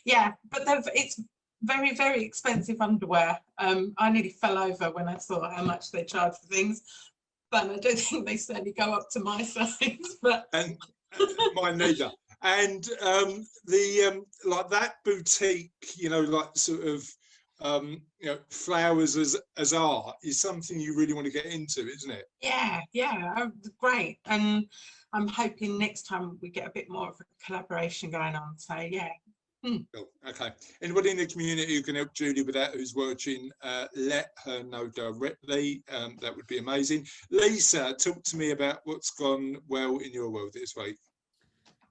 Yeah, but it's very, very expensive underwear. I nearly fell over when I saw how much they charge for things, but I don't think they certainly go up to my size. But and mine neither. And the like that boutique, you know, like sort of you know, flowers as art is something you really want to get into, isn't it? Yeah, great. And I'm hoping next time we get a bit more of a collaboration going on. So yeah, Cool. Okay. Anybody in the community who can help Julie with that, who's watching, let her know directly. That would be amazing. Lisa, talk to me about what's gone well in your world this week.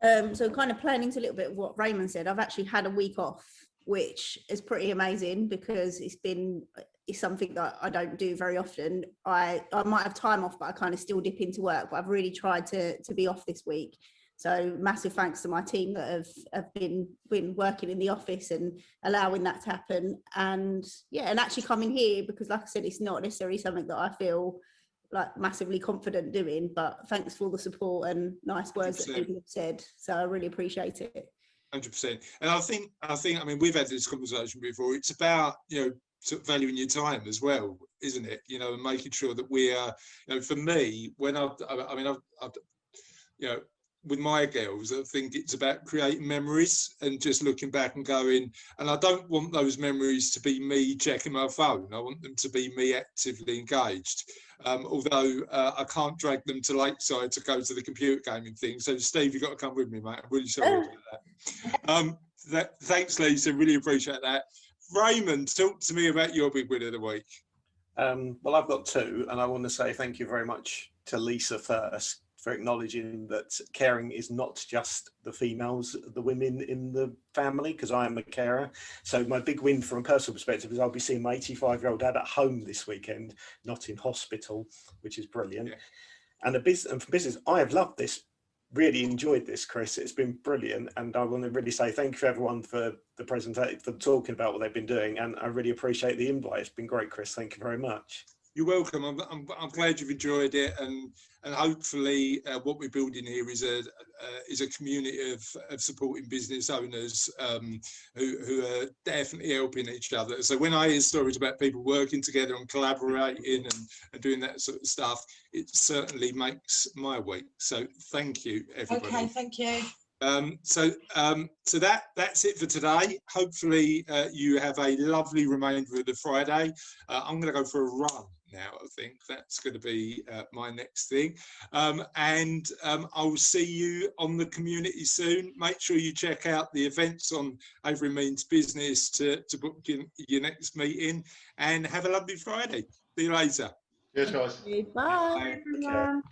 So kind of playing into a little bit of what Raymond said, I've actually had a week off, which is pretty amazing because it's something that I don't do very often. I might have time off, but I kind of still dip into work, but I've really tried to be off this week. So massive thanks to my team that have been working in the office and allowing that to happen. And yeah, and actually coming here, because like I said, it's not necessarily something that I feel like massively confident doing, but thanks for all the support and nice words 100%. That people have said. So I really appreciate it. 100%. And I think, I mean, we've had this conversation before. It's about, sort of valuing your time as well, isn't it? And making sure that we are, for me, when with my girls, I think it's about creating memories and just looking back and going, and I don't want those memories to be me checking my phone. I want them to be me actively engaged. Although I can't drag them to Lakeside to go to the computer gaming thing. So Steve, you've got to come with me, mate. I'm really sorry about that. Thanks, Lisa. Really appreciate that. Raymond, talk to me about your big win of the week. Well, I've got two, and I want to say thank you very much to Lisa first for acknowledging that caring is not just the females, the women in the family, because I am a carer. So my big win from a personal perspective is I'll be seeing my 85-year-old dad at home this weekend, not in hospital, which is brilliant. Yeah. And for business, I have loved this, really enjoyed this, Chris. It's been brilliant. And I want to really say thank you for everyone for the presentation, for talking about what they've been doing. And I really appreciate the invite. It's been great, Chris. Thank you very much. You're welcome. I'm glad you've enjoyed it, and hopefully what we're building here is a community of supporting business owners who are definitely helping each other. So when I hear stories about people working together and collaborating and doing that sort of stuff, it certainly makes my week. So thank you, everybody. Okay, thank you. So that's it for today. Hopefully you have a lovely remainder of the Friday. I'm going to go for a run now. I think that's going to be my next thing, and I'll see you on the community soon. Make sure you check out the events on Avery Means Business to book your next meeting, and have a lovely Friday. See you later. Cheers, guys. Bye. Bye, everyone.